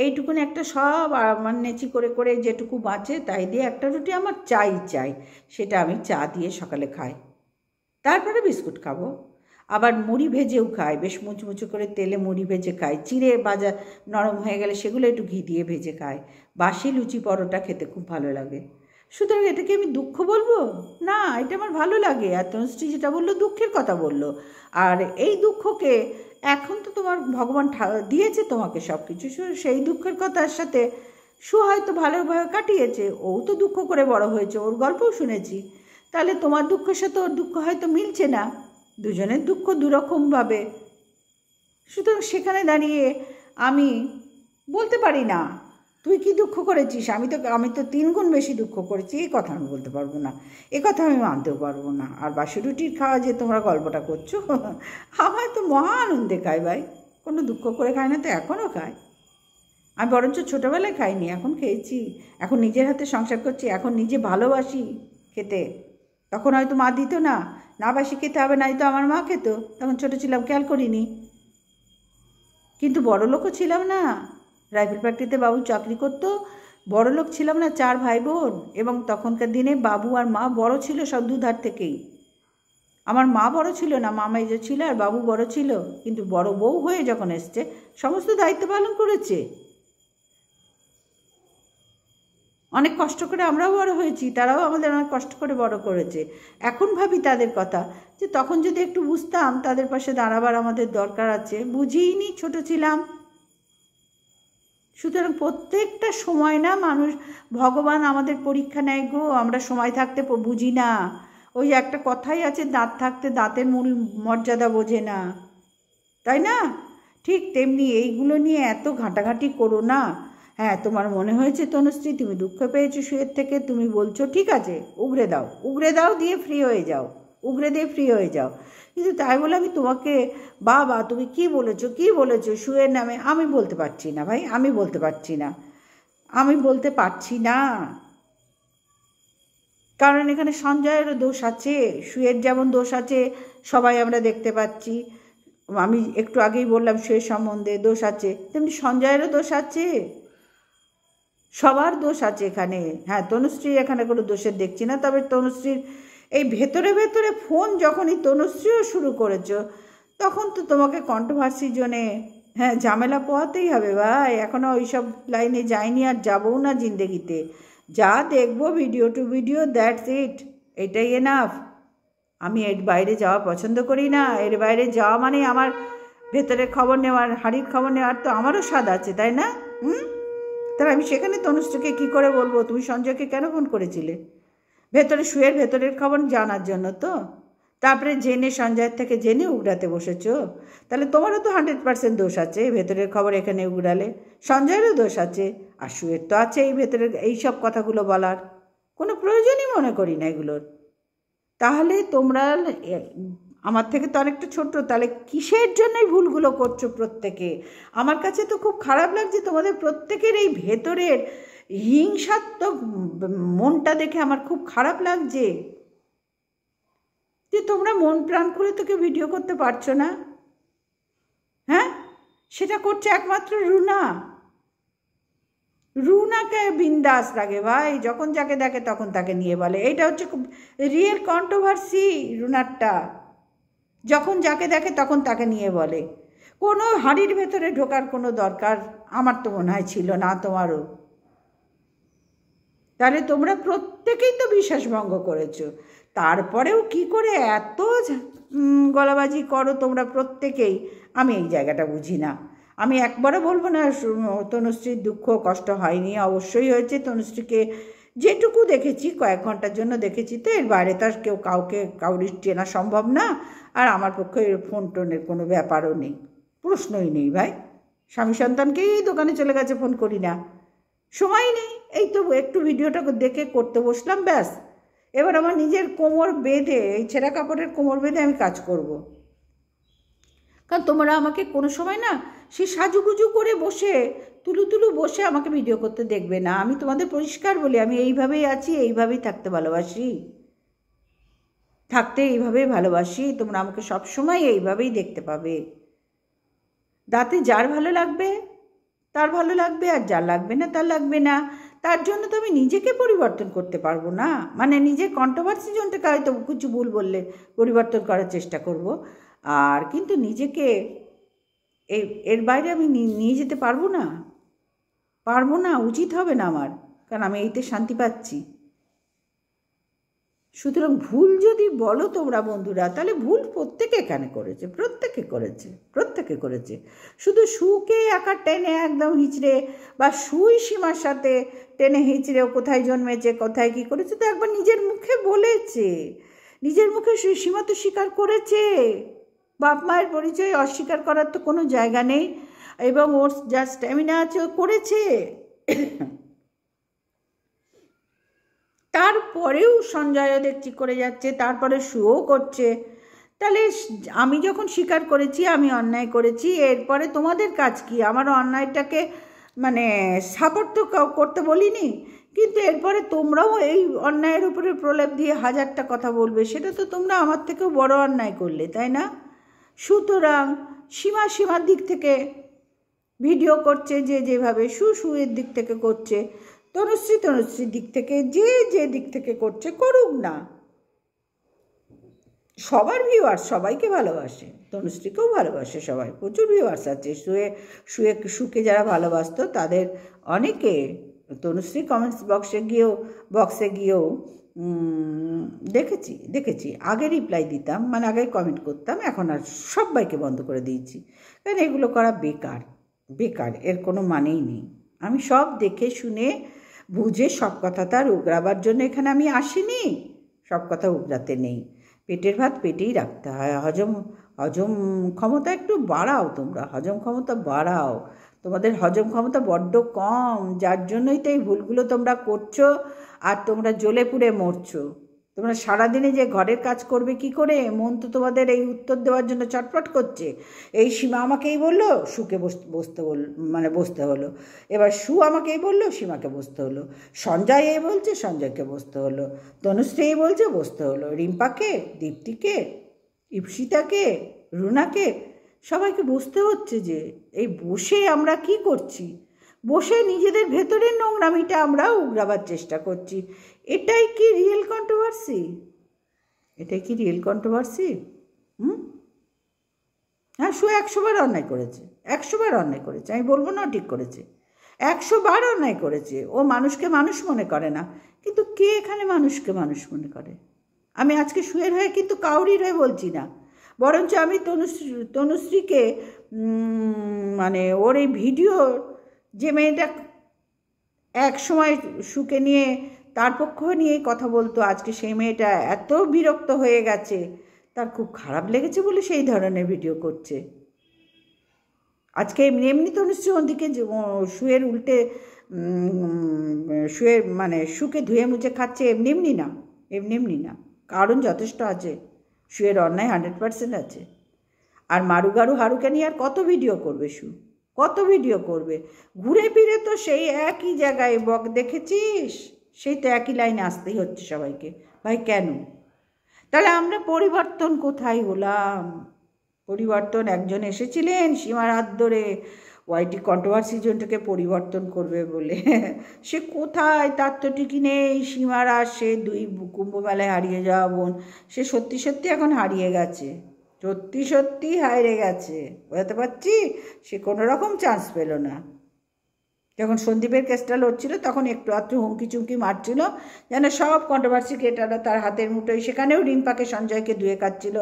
Speaker 1: এইটুকুনি একটা সব আমার নেচি করে করে যেটুকু বাঁচে তাই দিয়ে একটা রুটি আমার চাই, সেটা আমি চা দিয়ে সকালে খাই। তারপরে বিস্কুট খাবো, আবার মুড়ি ভেজেও খাই, বেশ মুচমুচো করে তেলে মুড়ি ভেজে খাই। চিড়ে ভাজা নরম হয়ে গেলে সেগুলো একটু ঘি দিয়ে ভেজে খাই। বাসি লুচি পরোটা খেতে খুব ভালো লাগে। সুতরাং এটাকে আমি দুঃখ বলবো না, এটা আমার ভালো লাগে। আর তনুশ্রী যেটা বললো দুঃখের কথা বললো, আর এই দুঃখকে এখন তো তোমার ভগবান দিয়েছে তোমাকে সব কিছু, সেই দুঃখের কথার সাথে হয়তো ভালোভাবে কাটিয়েছে। ও তো দুঃখ করে বড় হয়েছে, ওর গল্পও শুনেছি। তাহলে তোমার দুঃখের সাথে ওর দুঃখ হয়তো মিলছে না, দুজনের দুঃখ দুরকমভাবে। সুতরাং সেখানে দাঁড়িয়ে আমি বলতে পারি না তুই কি দুঃখ করেছিস, আমি তো 3 গুণ বেশি দুঃখ করেছি, এই কথা আমি বলতে পারবো না, এ কথা আমি মানতেও পারবো না। আর বাসি রুটির খাওয়া যে তোমরা গল্পটা করছো, আমার তো মহা আনন্দে খাই ভাই, কোনো দুঃখ করে খাই না তো, এখনও খাই। আমি বরঞ্চ ছোটোবেলায় খাইনি, এখন খেয়েছি, এখন নিজের হাতে সংসার করছি, এখন নিজে ভালোবাসি খেতে। তখন হয়তো মা দিত না, না বাসি খেতে হবে, নাই তো আমার মা খেত, তখন ছোটো ছিলাম খেয়াল করিনি। কিন্তু বড়লোকও ছিলাম না, রাইফেল ফ্যাক্টরিতে বাবু চাকরি করতো, বড়লোক ছিলাম না, 4 ভাই বোন। এবং তখনকার দিনে বাবু আর মা বড় ছিল সব দুধার থেকেই। আমার মা বড় ছিল না, মামা যে ছিল, আর বাবু বড় ছিল, কিন্তু বড় বউ হয়ে যখন এসছে সমস্ত দায়িত্ব পালন করেছে। অনেক কষ্ট করে আমরাও বড় হয়েছি, তারাও আমাদের অনেক কষ্ট করে বড় করেছে। এখন ভাবি তাদের কথা, যে তখন যদি একটু বুঝতাম তাদের পাশে দাঁড়াবার আমাদের দরকার আছে, বুঝিনি, ছোট ছিলাম। সুতরাং প্রত্যেকটা সময় না মানুষ, ভগবান আমাদের পরীক্ষা নেয় গো, আমরা সময় থাকতে বুঝি না। ওই একটা কথাই আছে, দাঁত থাকতে দাঁতের মূল মর্যাদা বোঝে না, তাই না? ঠিক তেমনি এইগুলো নিয়ে এত ঘাঁটাঘাঁটি করো না। হ্যাঁ, তোমার মনে হয়েছে তনুশ্রী তুমি দুঃখ পেয়েছো শুয়ের থেকে, তুমি বলছো ঠিক আছে, উগরে দাও দিয়ে ফ্রি হয়ে যাও, উগরে দিয়ে ফ্রি হয়ে যাও। কিন্তু তাই বলে আমি তোমাকে বাবা তুমি কি বলেছো শুয়ের নামে, আমি বলতে পারছি না ভাই, আমি বলতে পারছি না। কারণ এখানে সঞ্জয়েরও দোষ আছে, শুয়ের যেমন দোষ আছে সবাই আমরা দেখতে পাচ্ছি। আমি একটু আগেই বললাম সে সম্বন্ধে দোষ আছে, তেমনি সঞ্জয়েরও দোষ আছে, সবার দোষ আছে এখানে। হ্যাঁ, তনুশ্রীর এখানে কোনো দোষের দেখছি না, তবে তনুশ্রীর এই ভেতরে ভেতরে ফোন যখনই তনুশ্রীও শুরু করেছো, তখন তো তোমাকে কন্ট্রোভার্সির জন্যে হ্যাঁ ঝামেলা পোহাতেই হবে ভাই। এখনও ওইসব লাইনে যাইনি, আর যাবও না জিন্দেগিতে। যা দেখবো video two video, that's it, এটাই এনাফ। আমি এর বাইরে যাওয়া পছন্দ করি না। এর বাইরে যাওয়া মানে আমার ভেতরের খবর নেওয়ার, হাড়ির খবর নেওয়ার তো আমারও স্বাদ আছে, তাই না? তাহলে আমি সেখানে তনুশ্রীকে কী করে বলবো তুমি সঞ্জয়কে কেন ফোন করেছিলে? শুয়ের ভেতরের খবর জানার জন্য তো। তারপরে জেনে সঞ্জয়ের থেকে জেনে উগড়াতে বসেছো। তাহলে তোমারও তো 100% দোষ আছে ভেতরের খবর এখানে উগড়ালে। সঞ্জয়েরও দোষ আছে, আর শুয়ের তো আছে এই ভেতরের এইসব কথাগুলো বলার। কোনো প্রয়োজনই মনে করি না এগুলোর। তাহলে তোমরা আমার থেকে তো অনেকটা ছোট, তাহলে কিসের জন্যই ভুলগুলো করছো প্রত্যেকে? আমার কাছে তো খুব খারাপ লাগছে তোমাদের প্রত্যেকের এই ভেতরের হিংসাত্মক মনটা দেখে আমার খুব খারাপ লাগছে যে তোমরা মন প্রাণ করে তোকে ভিডিও করতে পারছো না। হ্যাঁ, সেটা করছে একমাত্র রুনা। রুনাকে বিন্দাস লাগে ভাই, যখন যাকে দেখে তখন তাকে নিয়ে বলে। এটা হচ্ছে খুব রিয়েল কন্ট্রোভার্সি রুনারটা। যখন যাকে দেখে তখন তাকে নিয়ে বলে। কোনো হাড়ির ভেতরে ঢোকার কোনো দরকার আমার তো মনে হয় ছিল না, তোমারও। তাহলে তোমরা প্রত্যেকেই তো বিশ্বাসভঙ্গ করেছো, তারপরেও কি করে এত গলাবাজি করো তোমরা প্রত্যেকেই? আমি এই জায়গাটা বুঝি না। আমি একবারও বলবো না তনুশ্রীর দুঃখ কষ্ট হয়নি, অবশ্যই হয়েছে। তনুশ্রীকে যেটুকু দেখেছি, কয়েক ঘন্টার জন্য দেখেছি, তো এর বাইরে তো আর কাউরির চেনা সম্ভব না। আর আমার পক্ষে ফোন টোনের কোনো ব্যাপারও নেই, প্রশ্নই নেই ভাই। স্বামী সন্তানকেই দোকানে চলে গেছে, ফোন করি না, সময় নেই। এই তো একটু ভিডিওটা দেখে করতে বসলাম, ব্যাস। এবার আমার নিজের কোমর বেঁধে, এই ছেঁড়া কাপড়ের কোমর বেঁধে আমি কাজ করব। কারণ তোমরা আমাকে কোনো সময় না সে সাজুগুজু করে বসে তুলু বসে আমাকে ভিডিও করতে দেখবে না। আমি তোমাদের পরিষ্কার বলি, আমি এইভাবেই আছি, এইভাবেই থাকতে ভালোবাসি, এইভাবেই ভালোবাসি। তোমরা আমাকে সবসময় এইভাবেই দেখতে পাবে। দাঁতে যার ভালো লাগবে তার ভালো লাগবে, আর যার লাগবে না তার লাগবে না। তার জন্য তো আমি নিজেকে পরিবর্তন করতে পারবো না। মানে নিজের কন্ট্রোভার্সি জনটাকে হয়তো কিছু ভুল বললে পরিবর্তন করার চেষ্টা করব, আর কিন্তু নিজেকে এর বাইরে আমি নিয়ে যেতে পারবো না, উচিত হবে না আমার। কারণ আমি এইতে শান্তি পাচ্ছি। সুতরাং ভুল যদি বলো তোমরা বন্ধুরা, তাহলে ভুল প্রত্যেকে এখানে করেছে, প্রত্যেকে করেছে। শুধু সুকে একা টেনে একদম হিঁচড়ে, বা সুই সীমার সাথে টেনে হিঁচড়ে ও কোথায় জন্মেছে, কোথায় কী করেছে, তো একবার নিজের মুখে বলেছে। নিজের মুখে সীমা তো স্বীকার করেছে। বাপ মায়ের পরিচয় অস্বীকার করার তো কোনো জায়গা নেই। এবং ওর যা স্ট্যামিনা আছে ও করেছে। তারপরেও সঞ্জয়ও দেখছি করে যাচ্ছে, তারপরে সুও করছে। তাহলে আমি যখন স্বীকার করেছি আমি অন্যায় করেছি, এরপরে তোমাদের কাজ কি? আমারও অন্যায়টাকে মানে সাপোর্ট তো করতে বলিনি, কিন্তু এরপরে তোমরাও এই অন্যায়ের উপরে প্রলেপ দিয়ে হাজারটা কথা বলবে। সেটা তো তোমরা আমার থেকেও বড় অন্যায় করলে, তাই না? সুতরাং সীমার দিক থেকে ভিডিও করছে যে যেভাবে, সুয়ের দিক থেকে করছে, তনুশ্রীর দিক থেকে যে দিক থেকে করছে, করুক না। সবার ভিউয়ার্স সবাইকে ভালোবাসে, তনুশ্রীকেও ভালোবাসে সবাই, প্রচুর ভিউয়ার্স আছে। সুকে যারা ভালোবাসতো তাদের অনেকে তনুশ্রী কমেন্টস বক্সে গিয়েও দেখেছি। আগে রিপ্লাই দিতাম, মানে আগে কমেন্ট করতাম, এখন আর সবাইকে বন্ধ করে দিয়েছি। কারণ এগুলো করা বেকার, এর কোনো মানেই নেই। আমি সব দেখে শুনে বুঝে সব কথা তার উগড়াবার জন্য এখানে আমি আসিনি। সব কথা উগড়াতে নেই। পেটের ভাত পেটেই রাখতে হয়। হজম ক্ষমতা একটু বাড়াও, তোমরা হজম ক্ষমতা বাড়াও। তোমাদের হজম ক্ষমতা বড্ড কম, যার জন্যই তো এই ভুলগুলো তোমরা করছো, আর তোমরা জ্বলে পুড়ে মরছো। তোমরা সারাদিনে যে ঘরের কাজ করবে কি করে, মন তো তোমাদের এই উত্তর দেওয়ার জন্য চটপট করছে। এই সীমা আমাকেই বললো, সুকে বসতে হলো। এবার সু আমাকেই বললো, সীমাকে বসতে হলো। সঞ্জয় এই বলছে, সঞ্জয়কে বসতে হলো। তনুশ্রী এই বলছে, বসতে হলো। রিম্পাকে, দীপ্তিকে, ইপসিতাকে, রুনাকে, সবাইকে বুঝতে হচ্ছে যে এই বসে আমরা কি করছি, বসে নিজেদের ভেতরের নোংরামিটা আমরা উগরাবার চেষ্টা করছি। এটাই কি রিয়েল কন্ট্রোভার্সি? এটাই কি রিয়েল কন্ট্রোভার্সি? হ্যাঁ, 100 বার অন্যায় করেছে, 100 বার অন্যায় করেছে, আমি বলবো না ঠিক করেছে, 100 বার অন্যায় করেছে। ও মানুষকে মানুষ মনে করে না, কিন্তু কে এখানে মানুষকে মানুষ মনে করে? আমি আজকে সুয়ের হয়ে কিন্তু কাউরির হয়ে বলছি না, বরঞ্চ আমি তনুশ্রীকে মানে ওর এই ভিডিও যে মেয়েটা এক সময় সুকে নিয়ে তার পক্ষ নিয়ে কথা বলতো, আজকে সেই মেয়েটা এত বিরক্ত হয়ে গেছে, তার খুব খারাপ লেগেছে বলে সেই ধরনের ভিডিও করছে। আজকে এমনি তনুশ্রী ওদিকে শুয়ের উল্টে শুয়ের মানে সুকে ধুয়ে মুছে খাচ্ছে, এমনি না, কারণ যথেষ্ট আছে। শুয়ের অন্যায় 100% আছে। আর মারুগারু হারুকে নিয়ে আর কত ভিডিও করবে কত ভিডিও করবে? ঘুরে ফিরে তো সেই একই জায়গায় বক দেখেছিস, সেই তো একই লাইনে আসতেই হচ্ছে সবাইকে। ভাই কেন? তাহলে আমরা পরিবর্তন কোথায় হলাম? পরিবর্তন একজন এসেছিলেন সীমার হাত ধরে ওয়াইটি কন্ট্রোভার্সি জোনটাকে পরিবর্তন করবে বলে, সে কোথায়? তার তো ঠিকই নেই। সীমার আর সে 2 কুম্ভমেলায় হারিয়ে যাওয়া বোন, সে সত্যি এখন হারিয়ে গেছে, সত্যি হারিয়ে গেছে, বোঝাতে পারছি? সে কোনো রকম চান্স পেল না। যখন সন্দীপের কেসটা লড়ছিল তখন একটু আধটু হুমকি চুমকি মারছিল, যেন সব কন্ট্রোভার্সি ক্রিয়েটাররা তার হাতের মুঠোয়। সেখানেও রিম্পাকে সঞ্জয়কে ধুয়ে খাচ্ছিল,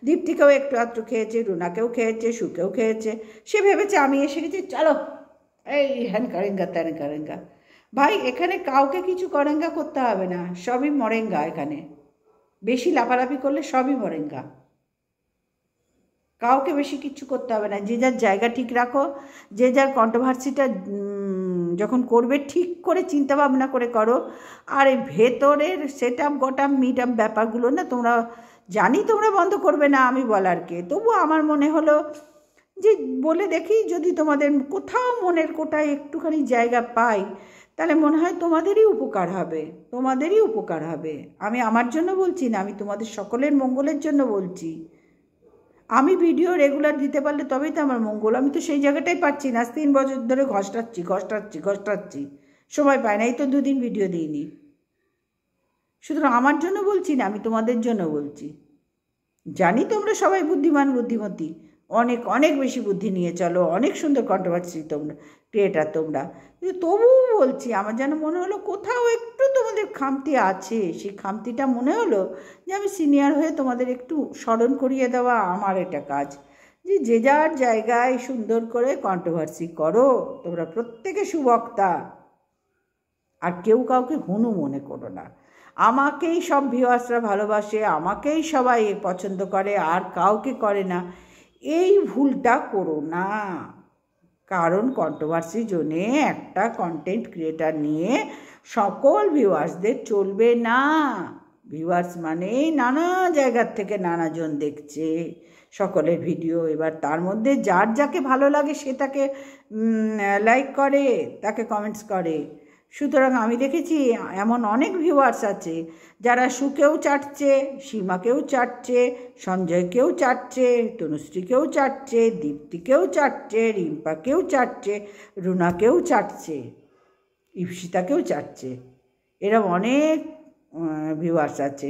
Speaker 1: দীপ্তিকেও একটু আধটু খেয়েছে, রুনাকেও খেয়েছে, সুকেও খেয়েছে। সে ভেবেছে আমি এসে গেছি, চলো এই হ্যান করেঙ্গা ত্যান করেঙ্গা। ভাই এখানে কাউকে কিছু করেঙ্গা করতে হবে না, সবই মরেঙ্গা। এখানে বেশি লাফালাফি করলে সবই মরেঙ্গা, কাউকে বেশি কিচ্ছু করতে হবে না। যে যার জায়গা ঠিক রাখো, যে যার কন্ট্রোভার্সিটা যখন করবে ঠিক করে চিন্তা ভাবনা করে করো। আর এই ভেতরের সেটআপ গটাম মিটআপ ব্যাপারগুলো না, তোমরা জানি তোমরা বন্ধ করবে না, আমি বলার কে, তবু আমার মনে হলো যে বলে দেখি, যদি তোমাদের কোথাও মনের কোটায় একটুখানি জায়গা পাই, তাহলে মনে হয় তোমাদেরই উপকার হবে। আমি আমার জন্য বলছি না, আমি তোমাদের সকলের মঙ্গলের জন্য বলছি। আমি ভিডিও রেগুলার দিতে পারলে তবেই তো আমার মঙ্গল। আমি তো সেই জায়গাটাই পাচ্ছি না, 3 বছর ধরে ঘষ্টাচ্ছি, সময় পাই না, এই তো 2 দিন ভিডিও দিইনি। সুতরাং আমার জন্য বলছি না, আমি তোমাদের জন্য বলছি। জানি তোমরা সবাই বুদ্ধিমান বুদ্ধিমতী, অনেক বেশি বুদ্ধি নিয়ে চলো, অনেক সুন্দর কন্ট্রোভার্সি তোমরা ক্রিয়েটার তোমরা, কিন্তু তবুও বলছি আমার যেন মনে হলো কোথাও একটু তোমাদের খামতি আছে। সেই খামতিটা মনে হলো যে আমি সিনিয়র হয়ে তোমাদের একটু স্মরণ করিয়ে দেওয়া আমার এটা কাজ, যে যার জায়গায় সুন্দর করে কন্ট্রোভার্সি করো। তোমরা প্রত্যেকে সুবক্তা, আর কেউ কাউকে হুনু মনে করো না। আমাকেই সব ভিউয়ার্সরা ভালোবাসে, আমাকেই সবাই পছন্দ করে, আর কাউকে করে না, এই ভুলটা করো না। কারণ কন্ট্রোভার্সি জোনে একটা কন্টেন্ট ক্রিয়েটার নিয়ে সকল ভিউয়ার্সদের চলবে না। ভিউয়ার্স মানে নানা জায়গার থেকে নানাজন দেখছে সকলের ভিডিও, এবার তার মধ্যে যার যাকে ভালো লাগে সে তাকে লাইক করে, তাকে কমেন্টস করে। সুতরাং আমি দেখেছি এমন অনেক ভিউয়ার্স আছে যারা সুকেও চাটছে, সীমাকেও চাটছে, সঞ্জয়কেও চাটছে, তনুশ্রীকেও চাটছে, দীপ্তিকেও চাটছে, রিম্পাকেও চাটছে, রুনাকেও চাটছে, ইপসিতাকেও চাটছে। এরকম অনেক ভিউয়ার্স আছে,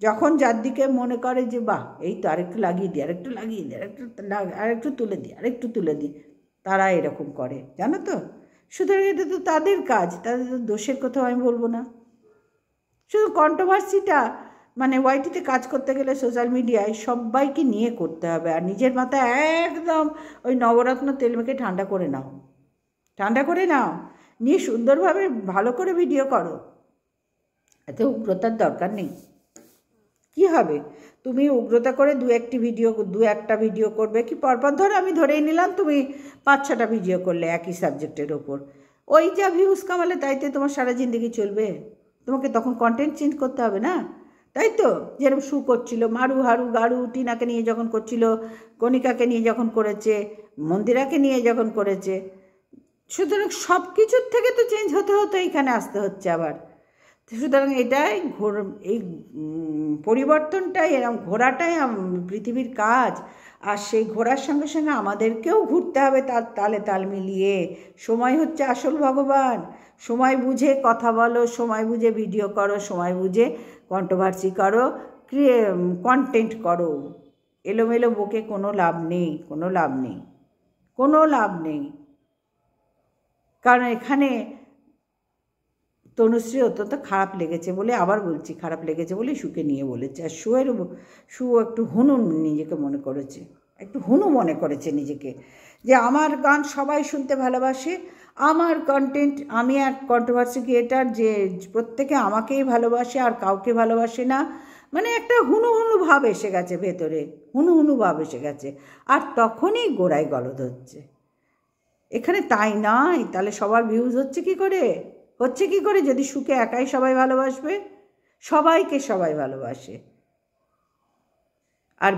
Speaker 1: যখন যার দিকে মনে করে যে বাহ এই তো আরেকটু লাগিয়ে দিই, আরেকটু তুলে দিই, তারা এরকম করে, জানো তো। সুতরাং এটা তো তাদের কাজ, তাদের তো দোষের কোথাও আমি বলবো না। শুধু কন্ট্রোভার্সিটা মানে ওয়াইটিতে কাজ করতে গেলে সোশ্যাল মিডিয়ায় সবাইকে নিয়ে করতে হবে, আর নিজের মাথায় একদম ওই নবরত্ন তেল মেখে ঠান্ডা করে নাও, নিয়ে সুন্দরভাবে ভালো করে ভিডিও করো। এত উগ্রতার দরকার নেই। কি হবে তুমি উগ্রতা করে দু একটা ভিডিও করবে কি পরপর? ধরো আমি ধরেই নিলাম তুমি 5-6টা ভিডিও করলে একই সাবজেক্টের ওপর, ওই যা ভিউজ কামালে তাইতে তোমার সারা জিন্দগি চলবে? তোমাকে তখন কন্টেন্ট চেঞ্জ করতে হবে না, তাই তো? যেরকম শু করছিল, মারু হারু গারু টিনাকে নিয়ে যখন করছিল, কণিকাকে নিয়ে যখন করেছে, মন্দিরাকে নিয়ে যখন করেছে, সুতরাং সব কিছুর থেকে তো চেঞ্জ হতে এইখানে আসতে হচ্ছে আবার। সুতরাং এটাই এই পরিবর্তনটাই এরকম ঘোরাটাই পৃথিবীর কাজ। আর সেই ঘোরার সঙ্গে সঙ্গে আমাদেরকেও ঘুরতে হবে তার তালে তাল মিলিয়ে। সময় হচ্ছে আসল ভগবান। সময় বুঝে কথা বলো, সময় বুঝে ভিডিও করো, সময় বুঝে কন্ট্রোভার্সি করো, কন্টেন্ট করো। এলোমেলো বকে কোনো লাভ নেই, কোনো লাভ নেই, কোনো লাভ নেই। কারণ এখানে তনুশ্রী অত্যন্ত খারাপ লেগেছে বলে, আবার বলছি খারাপ লেগেছে বলে শুকে নিয়ে বলেছে। আর শু একটু হুনু নিজেকে মনে করেছে, একটু হুনু মনে করেছে নিজেকে, যে আমার গান সবাই শুনতে ভালোবাসে, আমার কন্টেন্ট, আমি এক কন্ট্রোভার্সি ক্রিয়েটার, যে প্রত্যেকে আমাকেই ভালোবাসে আর কাউকে ভালোবাসে না। মানে একটা হুনু হুনু ভাব এসে গেছে ভেতরে, হুনু হুনু ভাব এসে গেছে। আর তখনই গোড়ায় গলদ হচ্ছে। এখানে তাই নয়, তাহলে সবার ভিউজ হচ্ছে কি করে? হচ্ছে কি করে যদি সুখে একাই সবাই ভালোবাসবে? সবাইকে সবাই ভালোবাসে। আর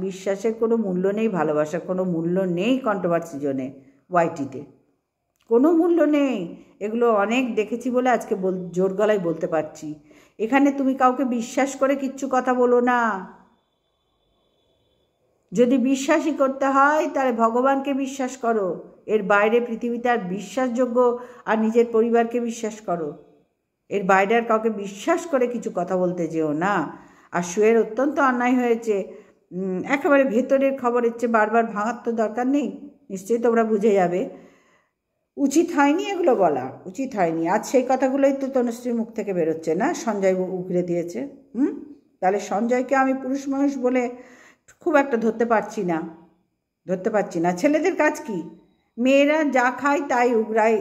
Speaker 1: বিশ্বাসের কোনো মূল্য নেই, ভালোবাসার কোনো মূল্য নেই কন্ট্রোভার্সি জোনে, ওয়াইটিতে কোনো মূল্য নেই। এগুলো অনেক দেখেছি বলে আজকে জোর গলায় বলতে পারছি। এখানে তুমি কাউকে বিশ্বাস করে কিচ্ছু কথা বলো না। যদি বিশ্বাসই করতে হয় তাহলে ভগবানকে বিশ্বাস করো। এর বাইরে পৃথিবীতে আর বিশ্বাসযোগ্য আর নিজের পরিবারকে বিশ্বাস করো। এর বাইরে আর কাউকে বিশ্বাস করে কিছু কথা বলতে যেও না। আর শুয়ের অত্যন্ত অন্যায় হয়েছে। একেবারে ভেতরের খবরের চেয়ে বারবার ভাঙার তো দরকার নেই, নিশ্চয়ই তোমরা বুঝে যাবে। উচিত হয়নি এগুলো বলা, উচিত হয়নি। আজ সেই কথাগুলোই তো তনুশ্রীর মুখ থেকে বেরোচ্ছে না, সঞ্জয় উগরে দিয়েছে। তাহলে সঞ্জয়কে আমি পুরুষ মানুষ বলে খুব একটা ধরতে পারছি না। ছেলেদের কাজ কি? মেয়েরা যা খায় তাই উগরায়,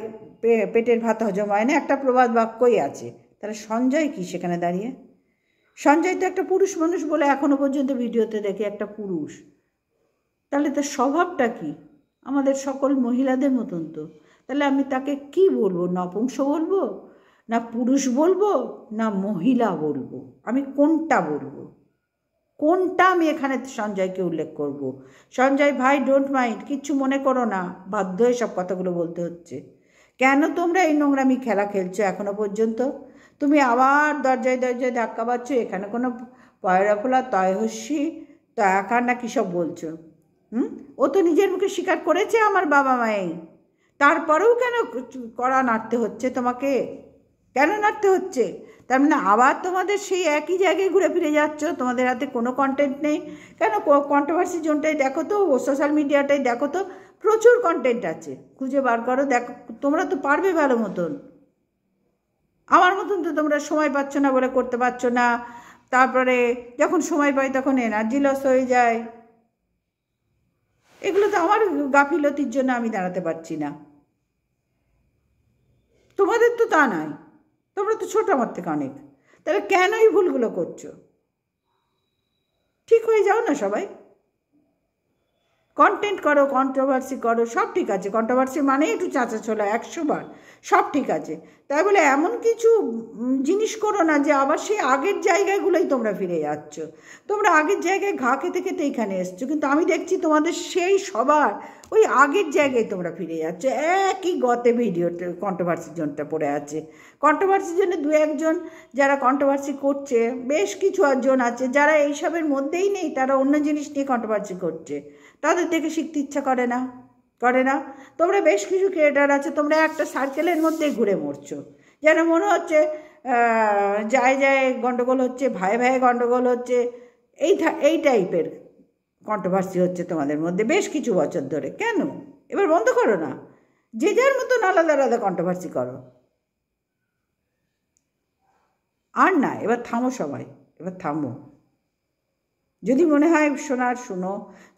Speaker 1: পেটের ভাত হজম হয় না, একটা প্রবাদ বাক্যই আছে। তাহলে সঞ্জয় কি সেখানে দাঁড়িয়ে? সঞ্জয় তো একটা পুরুষ মানুষ বলে এখনো পর্যন্ত ভিডিওতে দেখে একটা পুরুষ। তাহলে তার স্বভাবটা কি? আমাদের সকল মহিলাদের মতন তো। তাহলে আমি তাকে কি বলবো? নপুংস বলবো, না পুরুষ বলবো, না মহিলা বলবো? আমি কোনটা বলবো? কোনটা আমি এখানে সঞ্জয়কে উল্লেখ করব? সঞ্জয় ভাই, ডোন্ট মাইন্ড, কিচ্ছু মনে করো না, বাধ্য হয়ে সব কথাগুলো বলতে হচ্ছে। কেন তোমরা এই নোংরামি খেলা খেলছো এখনো পর্যন্ত? তুমি আবার দরজায় দরজায় ধাক্কা পাচ্ছ, এখানে কোনো পয়রাফোলা তয়হস্যি তয়াকার না কী সব বলছো। ও তো নিজের মুখে স্বীকার করেছে আমার বাবা মায়েই। তারপরেও কেন কড়া নাড়তে হচ্ছে তোমাকে? কেন নাড়তে হচ্ছে? তার মানে আবার তোমাদের সেই একই জায়গায় ঘুরে ফিরে যাচ্ছ, তোমাদের হাতে কোনো কন্টেন্ট নেই। কেন? কন্ট্রোভার্সি জোনটাই দেখো তো, সোশ্যাল মিডিয়াটাই দেখো তো, প্রচুর কন্টেন্ট আছে, খুঁজে বার করো, দেখো। তোমরা তো পারবে ভালো মতন, আমার মতন তো তোমরা সময় পাচ্ছ না বলে করতে পারছো না। তারপরে যখন সময় পাই তখন এনার্জি লস হয়ে যায়। এগুলো তো আমার গাফিলতির জন্য আমি দাঁড়াতে পারছি না। তোমাদের তো তা নয়, তোমরা তো ছোট আমার থেকে অনেক। তাহলে কেন এই ভুলগুলো করছো? ঠিক হয়ে যাও না সবাই, কন্টেন্ট করো, কন্ট্রোভার্সি করো, সব ঠিক আছে। কন্ট্রোভার্সি মানে একটু চাচা ছোলা 100 বার, সব ঠিক আছে। তাই বলে এমন কিছু জিনিস করো না যে আবার সেই আগের জায়গাগুলোই তোমরা ফিরে যাচ্ছ। তোমরা আগের জায়গায় ঘা খেতে খেতে এখানে এসছো, কিন্তু আমি দেখছি তোমাদের সেই সবার ওই আগের জায়গায় তোমরা ফিরে যাচ্ছ। একই গতে ভিডিওতে কন্ট্রোভার্সির জনটা পড়ে আছে। কন্ট্রোভার্সির জন্য দু একজন যারা কন্ট্রোভার্সি করছে, বেশ কিছু জন আছে যারা এইসবের মধ্যেই নেই, তারা অন্য জিনিস নিয়ে কন্ট্রোভার্সি করছে, তাদের দেখে শিখতে ইচ্ছা করে না। তোমরা বেশ কিছু ক্রিয়েটার আছে, তোমরা একটা সার্কেলের মধ্যেই ঘুরে মরছো, যেন মনে হচ্ছে যায় গণ্ডগোল হচ্ছে, ভাই গণ্ডগোল হচ্ছে। এই টাইপের কন্ট্রোভার্সি হচ্ছে তোমাদের মধ্যে বেশ কিছু বছর ধরে। কেন? এবার বন্ধ করো না, যে যার মতন আলাদা আলাদা কন্ট্রোভার্সি করো। আর না, এবার থামো সবাই, এবার থামো। যদি মনে হয় শোনার শোনো,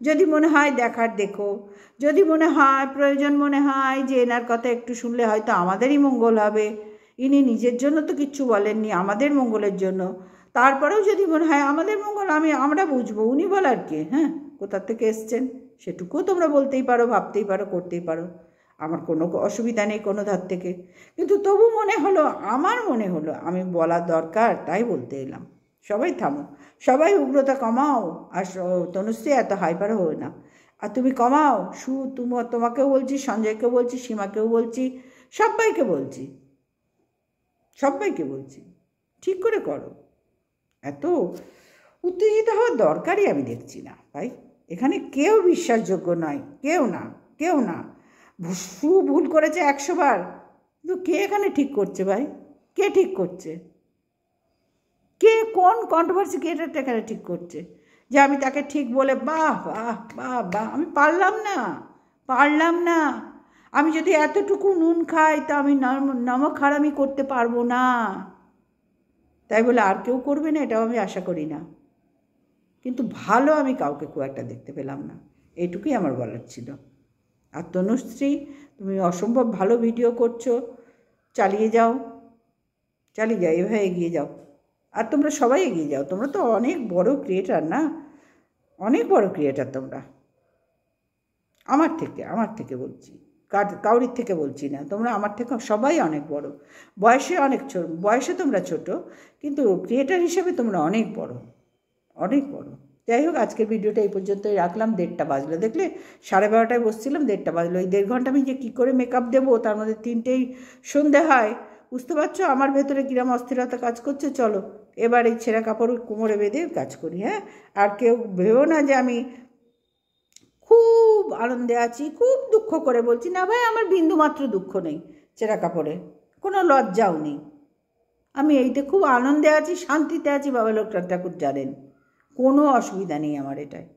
Speaker 1: যদি মনে হয় দেখার দেখো, যদি মনে হয় প্রয়োজন মনে হয় যে এনার কথা একটু শুনলে হয়তো আমাদেরই মঙ্গল হবে, ইনি নিজের জন্য তো কিচ্ছু বলেননি, আমাদের মঙ্গলের জন্য, তারপরেও যদি মনে হয় আমাদের মঙ্গল আমরা বুঝবো, উনি বলার কে? হ্যাঁ, কোথা থেকে এসছেন সেটুকুও তোমরা বলতেই পারো, ভাবতেই পারো, করতেই পারো, আমার কোনো অসুবিধা নেই কোনো ধার থেকে। কিন্তু তবু আমার মনে হলো আমি বলার দরকার, তাই বলতে এলাম। সবাই থামো, সবাই উগ্রতা কমাও। আর তনুশ্রী এত হাইপার হও না, আর তুমি কমাও। তোমাকেও বলছি, সঞ্জয়কেও বলছি, সীমাকেও বলছি, সবাইকে বলছি, সবাইকে বলছি, ঠিক করে করো। এত উত্তেজিত হওয়ার দরকারই আমি দেখছি না ভাই। এখানে কেউ বিশ্বাসযোগ্য নয়, কেউ না, কেউ না। ভুল করেছে 100 বার, কিন্তু কে এখানে ঠিক করছে ভাই? কে ঠিক করছে? কে কোন কন্ট্রোভার্সি ক্রিয়েটারটা এখানে ঠিক করছে যে আমি তাকে ঠিক বলে বাহ বাহ বাহ বাহ? আমি পারলাম না। আমি যদি এতটুকু নুন খাই তা আমি নমক হারামি করতে পারবো না। তাই বলে আর কেউ করবে না এটাও আমি আশা করি না, কিন্তু ভালো আমি কাউকে খুব একটা দেখতে পেলাম না। এইটুকুই আমার বলার ছিল। আর তনুশ্রী, তুমি অসম্ভব ভালো ভিডিও করছো, চালিয়ে যাও, এভাবে এগিয়ে যাও। আর তোমরা সবাই এগিয়ে যাও, তোমরা তো অনেক বড় ক্রিয়েটার না, অনেক বড় ক্রিয়েটার তোমরা। আমার থেকে বলছি, কাউরির থেকে বলছি না, তোমরা আমার থেকে সবাই অনেক বড়। বয়সে তোমরা ছোট, কিন্তু ক্রিয়েটার হিসেবে তোমরা অনেক বড়। যাই হোক, আজকের ভিডিওটা এই পর্যন্তই রাখলাম। 1:30 বাজলো, দেখলে 12:30টায় বসছিলাম, 1:30 বাজলো। এই 1.5 ঘন্টা আমি যে কী করে মেকআপ দেবো, তার মধ্যে 3টেই সন্ধে হয়। বুঝতে পারছো আমার ভেতরে কিরম অস্থিরতা কাজ করছে? চলো এবার এই ছেঁড়া কাপড় কোমরে বেঁধে কাজ করি। হ্যাঁ, আর কেউ ভেবো না যে আমি খুব আনন্দে আছি, খুব দুঃখ করে বলছি না ভাই। আমার বিন্দুমাত্র দুঃখ নেই ছেঁড়া কাপড়ে, কোনো লজ্জাও নেই। আমি এইতে খুব আনন্দে আছি, শান্তিতে আছি, বাবা লোকনাথ ঠাকুর জানেন। কোনো অসুবিধা নেই আমার এটায়।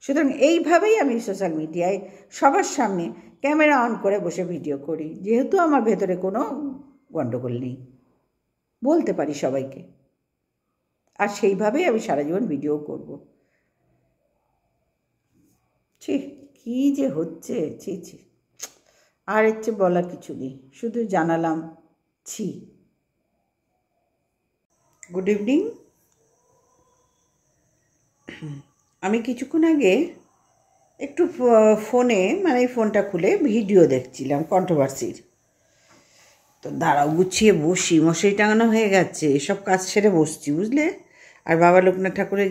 Speaker 1: সুতরাং এইভাবেই আমি সোশ্যাল মিডিয়ায় সবার সামনে ক্যামেরা অন করে বসে ভিডিও করি, যেহেতু আমার ভেতরে কোনো গণ্ডগোল নেই, বলতে পারি সবাইকে। আর সেইভাবেই আমি সারা জীবন ভিডিও করব। কী যে হচ্ছে, ছি। আর এর চেয়ে বলার কিছু নেই, শুধু জানালাম ছি। Good evening. আমি কিছুক্ষণ আগে একটু ফোনে, মানে ফোনটা খুলে ভিডিও দেখছিলাম কন্ট্রোভার্সির। তো দাঁড়াও, গুছিয়ে বসি, মশারি টাঙানো হয়ে গেছে, এসব কাজ সেরে বসছি, বুঝলে। আর বাবা লোকনাথ ঠাকুরের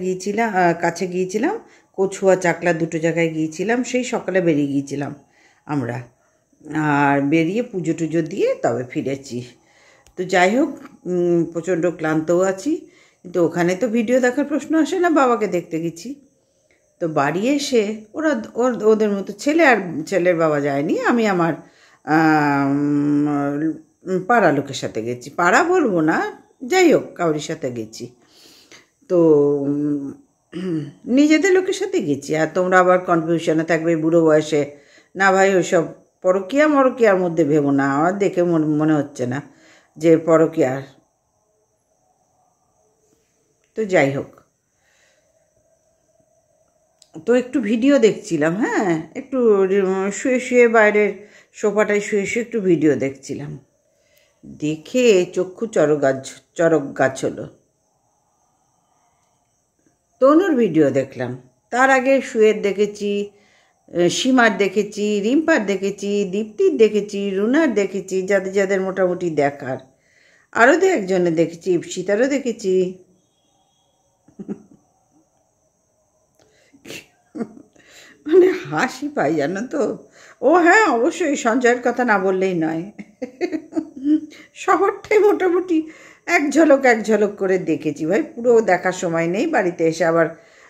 Speaker 1: কাছে গিয়েছিলাম, কচুয়া চাকলা দুটো জায়গায় গিয়েছিলাম, সেই সকালে বেরিয়ে গিয়েছিলাম আমরা। আর বেরিয়ে পুজো টুজো দিয়ে তবে ফিরেছি। তো যাই হোক, প্রচণ্ড ক্লান্তও আছি, কিন্তু ওখানে তো ভিডিও দেখার প্রশ্ন আসে না, বাবাকে দেখতে গেছি। তো বাড়ি এসে ওদের মতো ছেলের বাবা যায়নি, আমি আমার পাড়া লোকের সাথে গেছি। পাড়া বলবো না, যাই হোক কাউরির সাথে গেছি। তো নিজেদের লোকের সাথে গেছি। আর তোমরা আবার কনফিউশনে থাকবে বুড়ো বয়সে, না ভাই ওইসব মরকিয়ার মধ্যে ভেবো না। আমার দেখে মনে হচ্ছে না যে পরকিয়ার। তো যাই হোক, তো একটু ভিডিও দেখছিলাম। হ্যাঁ, একটু শুয়ে বাইরের সোফাটায় শুয়ে একটু ভিডিও দেখছিলাম। দেখে চক্ষু চরক গাছ হলো। তনুর ভিডিও দেখলাম, তার আগে শুয়ের দেখেছি, সীমার দেখেছি, রিম্পার দেখেছি, দীপ্তির দেখেছি, রুনার দেখেছি, যাদের মোটামুটি দেখার। আরও একজনের দেখেছি, ইপসিতারও দেখেছি। মানে হাসি পাই, জানো তো। ও হ্যাঁ, অবশ্যই সঞ্জয়ের কথা না বললেই নয়। শহরটাই মোটামুটি এক ঝলক করে দেখেছি ভাই, পুরো দেখার সময় নেই। বাড়িতে এসে আবার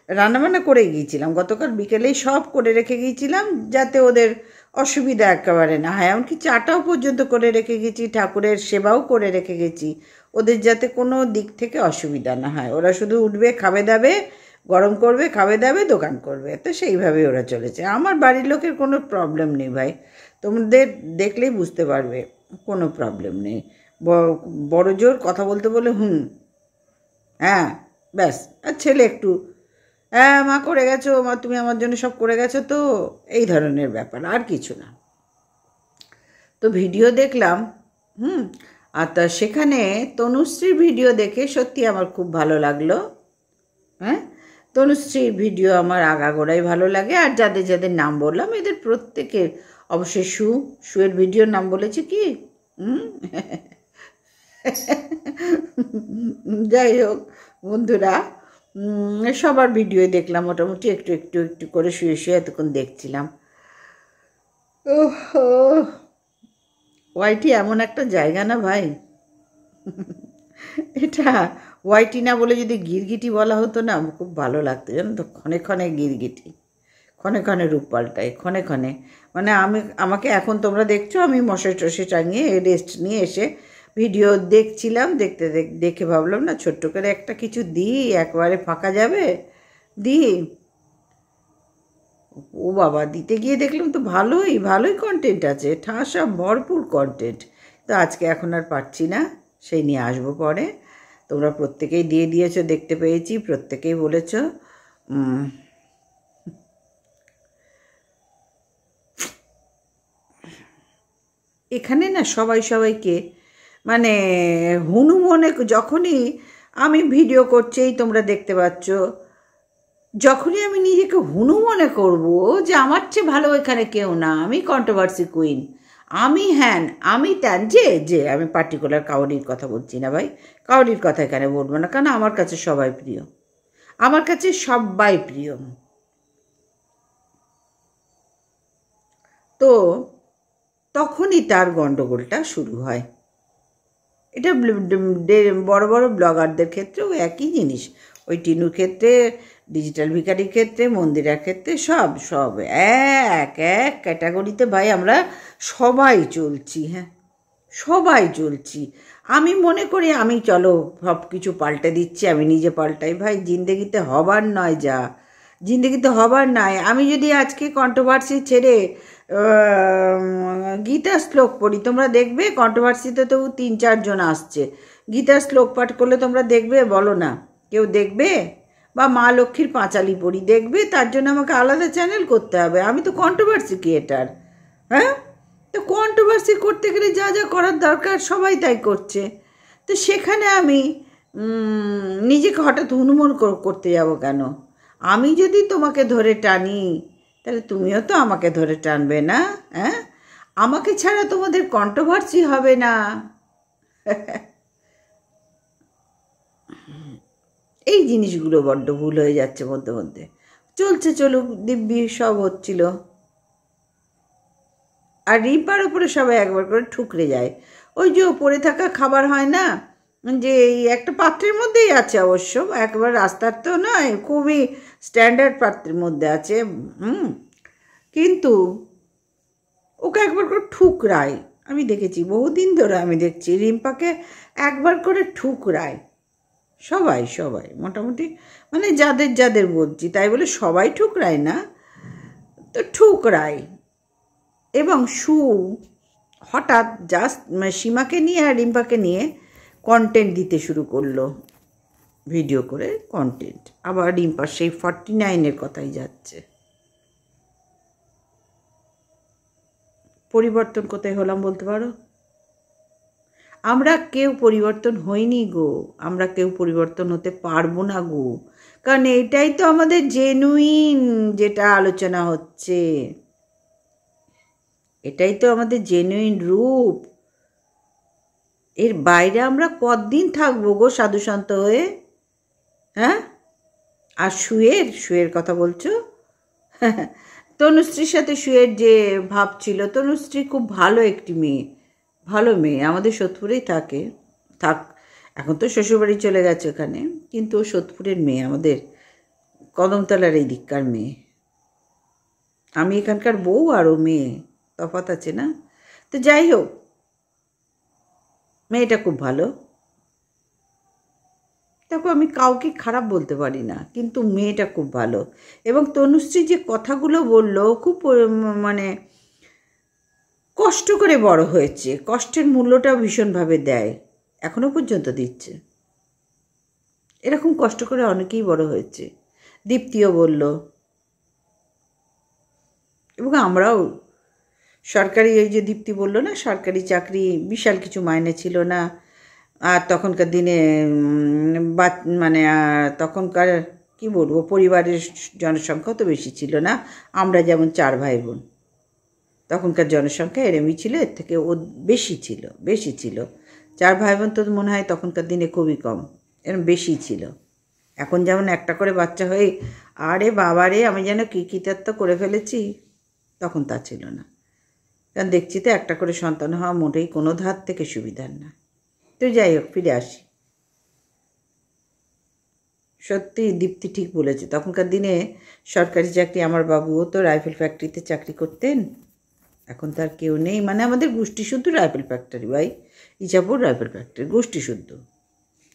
Speaker 1: রান্নাবান্না করে গিয়েছিলাম, গতকাল বিকেলেই সব করে রেখে গিয়েছিলাম, যাতে ওদের অসুবিধা একেবারে না হয়। এমনকি চাটাও পর্যন্ত করে রেখে গেছি, ঠাকুরের সেবাও করে রেখে গেছি, ওদের যাতে কোনো দিক থেকে অসুবিধা না হয়। ওরা শুধু উঠবে, খাবে দাবে, গরম করবে, খাবে দাবে, দোকান করবে, তো সেইভাবেই ওরা চলেছে। আমার বাড়ির লোকের কোনো প্রবলেম নেই ভাই, তোমাদের দেখলেই বুঝতে পারবে, কোনো প্রবলেম নেই। বড় জোর কথা বলতে বলে হ্যাঁ ব্যাস। আর ছেলে একটু হ্যাঁ মা করে গেছো, মা তুমি আমার জন্য সব করে গেছো, তো এই ধরনের ব্যাপার, আর কিছু না। তো ভিডিও দেখলাম, আর তা সেখানে তনুশ্রীর ভিডিও দেখে সত্যি আমার খুব ভালো লাগলো। হ্যাঁ, তনুশ্রীর ভিডিও আমার আগাগোড়াই ভালো লাগে। আর যাদের নাম বললাম, এদের প্রত্যেকের, অবশ্যই শুয়ের ভিডিওর নাম বলেছি কি? যাই হোক বন্ধুরা, সবার ভিডিও দেখলাম মোটামুটি, একটু করে শুয়ে এতক্ষণ দেখছিলাম। ওয়াইটি এমন একটা জায়গা না ভাই, এটা হোয়াইটি না বলে যদি গিরগিটি বলা হতো না খুব ভালো লাগতো, জানো তো। ক্ষণে ক্ষণে গিরগিটি, ক্ষণে ক্ষণে রূপ পাল্টায়, ক্ষণে ক্ষণে। মানে আমাকে এখন তোমরা দেখছো আমি মশাই টশাই টাঙিয়ে রেস্ট নিয়ে এসে ভিডিও দেখছিলাম। দেখে ভাবলাম না ছোট্ট করে একটা কিছু দিই, একবারে ফাঁকা যাবে, দিই। ও বাবা, দিতে গিয়ে দেখলাম তো ভালোই কন্টেন্ট আছে, ঠাসা ভরপুর কন্টেন্ট। তো আজকে এখন আর পারছি না, সেই নিয়ে আসবো পরে। তোমরা প্রত্যেকেই দিয়ে দিয়েছো, দেখতে পেয়েছি, প্রত্যেকেই বলেছো। এখানে না সবাইকে মানে হুনু মনে, যখনই আমি ভিডিও করছি তোমরা দেখতে পাচ্ছ, যখনই আমি নিজেকে হুনু মনে করব যে আমার চেয়ে ভালো এখানে কেউ না, আমি কন্ট্রোভার্সি কুইন, আমি হ্যান, আমি ত্যান, যে আমি পার্টিকুলার কাউরির কথা বলছি না ভাই, কাউরির কথা এখানে বলবো না, কারণ আমার কাছে সবাই প্রিয়, আমার কাছে সবাই প্রিয়। তো তখনই তার গণ্ডগোলটা শুরু হয়। এটা বড় বড় ব্লগারদের ক্ষেত্রেও একই জিনিস, ওই টিনুর ক্ষেত্রে, ডিজিটাল ভিখারির ক্ষেত্রে, মন্দিরার ক্ষেত্রে, সব এক ক্যাটাগরিতে ভাই আমরা সবাই চলছি। হ্যাঁ, সবাই চলছি। আমি মনে করি আমি চলো সব কিছু পাল্টে দিচ্ছি, আমি নিজে পাল্টাই। ভাই জিন্দেগিতে হবার নয়, জিন্দেগিতে হবার নয়। আমি যদি আজকে কন্ট্রোভার্সি ছেড়ে গীতা শ্লোক পড়ি, তোমরা দেখবে কন্ট্রোভার্সিতে তো 3-4 জন আসছে, গীতার শ্লোক পাঠ করলে তোমরা দেখবে, বলো না কেউ দেখবে? বা মা লক্ষ্মীর পাঁচালি পড়ি, দেখবে? তার জন্য আমাকে আলাদা চ্যানেল করতে হবে? আমি তো কন্ট্রোভার্সি ক্রিয়েটার। হ্যাঁ, তো কন্ট্রোভার্সি করতে গেলে যা যা করার দরকার সবাই তাই করছে। তো সেখানে আমি নিজেকে হঠাৎ হুনুমন করতে যাব কেন? আমি যদি তোমাকে ধরে টানি তাহলে তুমিও তো আমাকে ধরে টানবে না? হ্যাঁ, আমাকে ছাড়া তোমাদের কন্ট্রোভার্সি হবে না। এই জিনিসগুলো বড্ড ভুল হয়ে যাচ্ছে মধ্যে মধ্যে। চলুক দিব্যি, সব হচ্ছিল, আর রিম্পার উপরে সবাই একবার করে ঠুকরে যায়। ওই যে পড়ে থাকা খাবার হয় না, যে এই একটা পাত্রের মধ্যেই আছে, অবশ্য একবার রাস্তার তো নয়, খুবই স্ট্যান্ডার্ড পাত্রের মধ্যে আছে। কিন্তু ওকে একবার করে ঠুকরায়, আমি দেখেছি, বহুদিন ধরে আমি দেখছি রিম্পাকে একবার করে ঠুকরায় সবাই মোটামুটি, মানে যাদের বলছি, তাই বলে সবাই ঠুকরায় না, তো ঠুকরায়। এবং হঠাৎ জাস্ট সীমাকে নিয়ে আর রিম্পাকে নিয়ে কন্টেন্ট দিতে শুরু করলো, ভিডিও করে কন্টেন্ট। আবার রিম্পার সেই 49-এর কথাই যাচ্ছে। পরিবর্তন কোথায় হলাম বলতে পারো? আমরা কেউ পরিবর্তন হইনি গো, আমরা কেউ পরিবর্তন হতে পারবো না গো, কারণ এটাই তো আমাদের জেনুইন যেটা আলোচনা হচ্ছে, এটাই তো আমাদের জেনুইন রূপ। এর বাইরে আমরা কতদিন থাকবো গো সাধুসন্ত হয়ে? হ্যাঁ, আর শুয়ের কথা বলছো? তনুশ্রীর সাথে শুয়ের যে ভাব ছিল, তনুশ্রী খুব ভালো একটি মেয়ে, ভালো মেয়ে, আমাদের সোদপুরেই থাক, এখন তো শ্বশুরবাড়ি চলে গেছে ওখানে, কিন্তু সোদপুরের মেয়ে, আমাদের কদমতলার এই দিককার মেয়ে। আমি এখানকার বউ আর ও মেয়ে, তফাৎ আছে না? তো যাই হোক, মেয়েটা খুব ভালো, দেখো আমি কাউকে খারাপ বলতে পারি না, কিন্তু মেয়েটা খুব ভালো। এবং তনুশ্রী যে কথাগুলো বললো, খুব মানে কষ্ট করে বড় হয়েছে, কষ্টের মূল্যটাও ভীষণভাবে দেয়, এখনো পর্যন্ত দিচ্ছে। এরকম কষ্ট করে অনেকেই বড় হয়েছে, দীপ্তিও বলল। এবং আমরাও সরকারি, ওই যে দীপ্তি বললো না, সরকারি চাকরি, বিশাল কিছু মাইনে ছিল না, আর তখনকার দিনে মানে তখনকার কি বলবো, পরিবারের জনসংখ্যা তো বেশি ছিল না, আমরা যেমন 4 ভাই বোন, তখনকার জনসংখ্যা এরমই ছিল, এর থেকে ও বেশি ছিল। 4 ভাই বোন তো মনে হয় তখনকার দিনে খুবই কম, এরম বেশি ছিল। এখন যেমন একটা করে বাচ্চা হয়ে আরে বাবারে আমি যেন কৃতত্ব করে ফেলেছি, তখন তা ছিল না। কারণ দেখছি তো একটা করে সন্তান হওয়া মোটেই কোনো ধার থেকে সুবিধার না। তো যাই হোক, ফিরে আসি। সত্যি দীপ্তি ঠিক বলেছে, তখনকার দিনে সরকারি চাকরি, আমার বাবুও তো রাইফেল ফ্যাক্টরিতে চাকরি করতেন। এখন তার কেউ নেই, মানে আমাদের গোষ্ঠী শুদ্ধ রাইফেল ফ্যাক্টরি ভাই, ইচাপুর রাইফেল ফ্যাক্টরি গোষ্ঠী শুদ্ধ।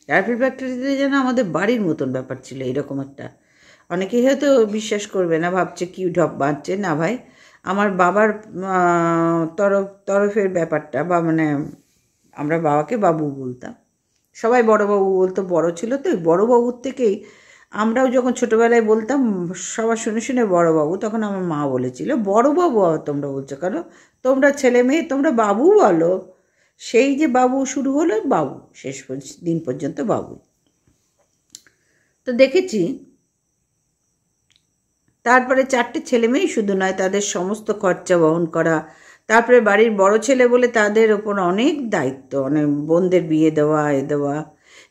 Speaker 1: রাইফেল ফ্যাক্টরিতে যেন আমাদের বাড়ির মতন ব্যাপার ছিল, এরকম একটা। অনেকেই হয়তো বিশ্বাস করবে না, ভাবছে কি ঢপ বাঁধছে। না ভাই, আমার বাবার তরফের ব্যাপারটা, বা মানে আমরা বাবাকে বাবু বলতাম, সবাই বড়োবাবু বলতো, বড় ছিল তো, ওই বড়োবাবুর থেকেই আমরাও যখন ছোটোবেলায় বলতাম সবার শুনে শুনে বড়োবাবু, তখন আমার মা বলেছিল বড়োবাবু আবার তোমরা বলছো কেন, তোমরা ছেলে মেয়ে তোমরা বাবু বলো। সেই যে বাবু শুরু হলো, বাবু শেষ দিন পর্যন্ত বাবু। তো দেখেছি তারপরে 4টে ছেলে মেয়েই শুধু নয়, তাদের সমস্ত খরচা বহন করা, তারপরে বাড়ির বড় ছেলে বলে তাদের ওপর অনেক দায়িত্ব, অনেক বোনদের বিয়ে দেওয়া, দেওয়া।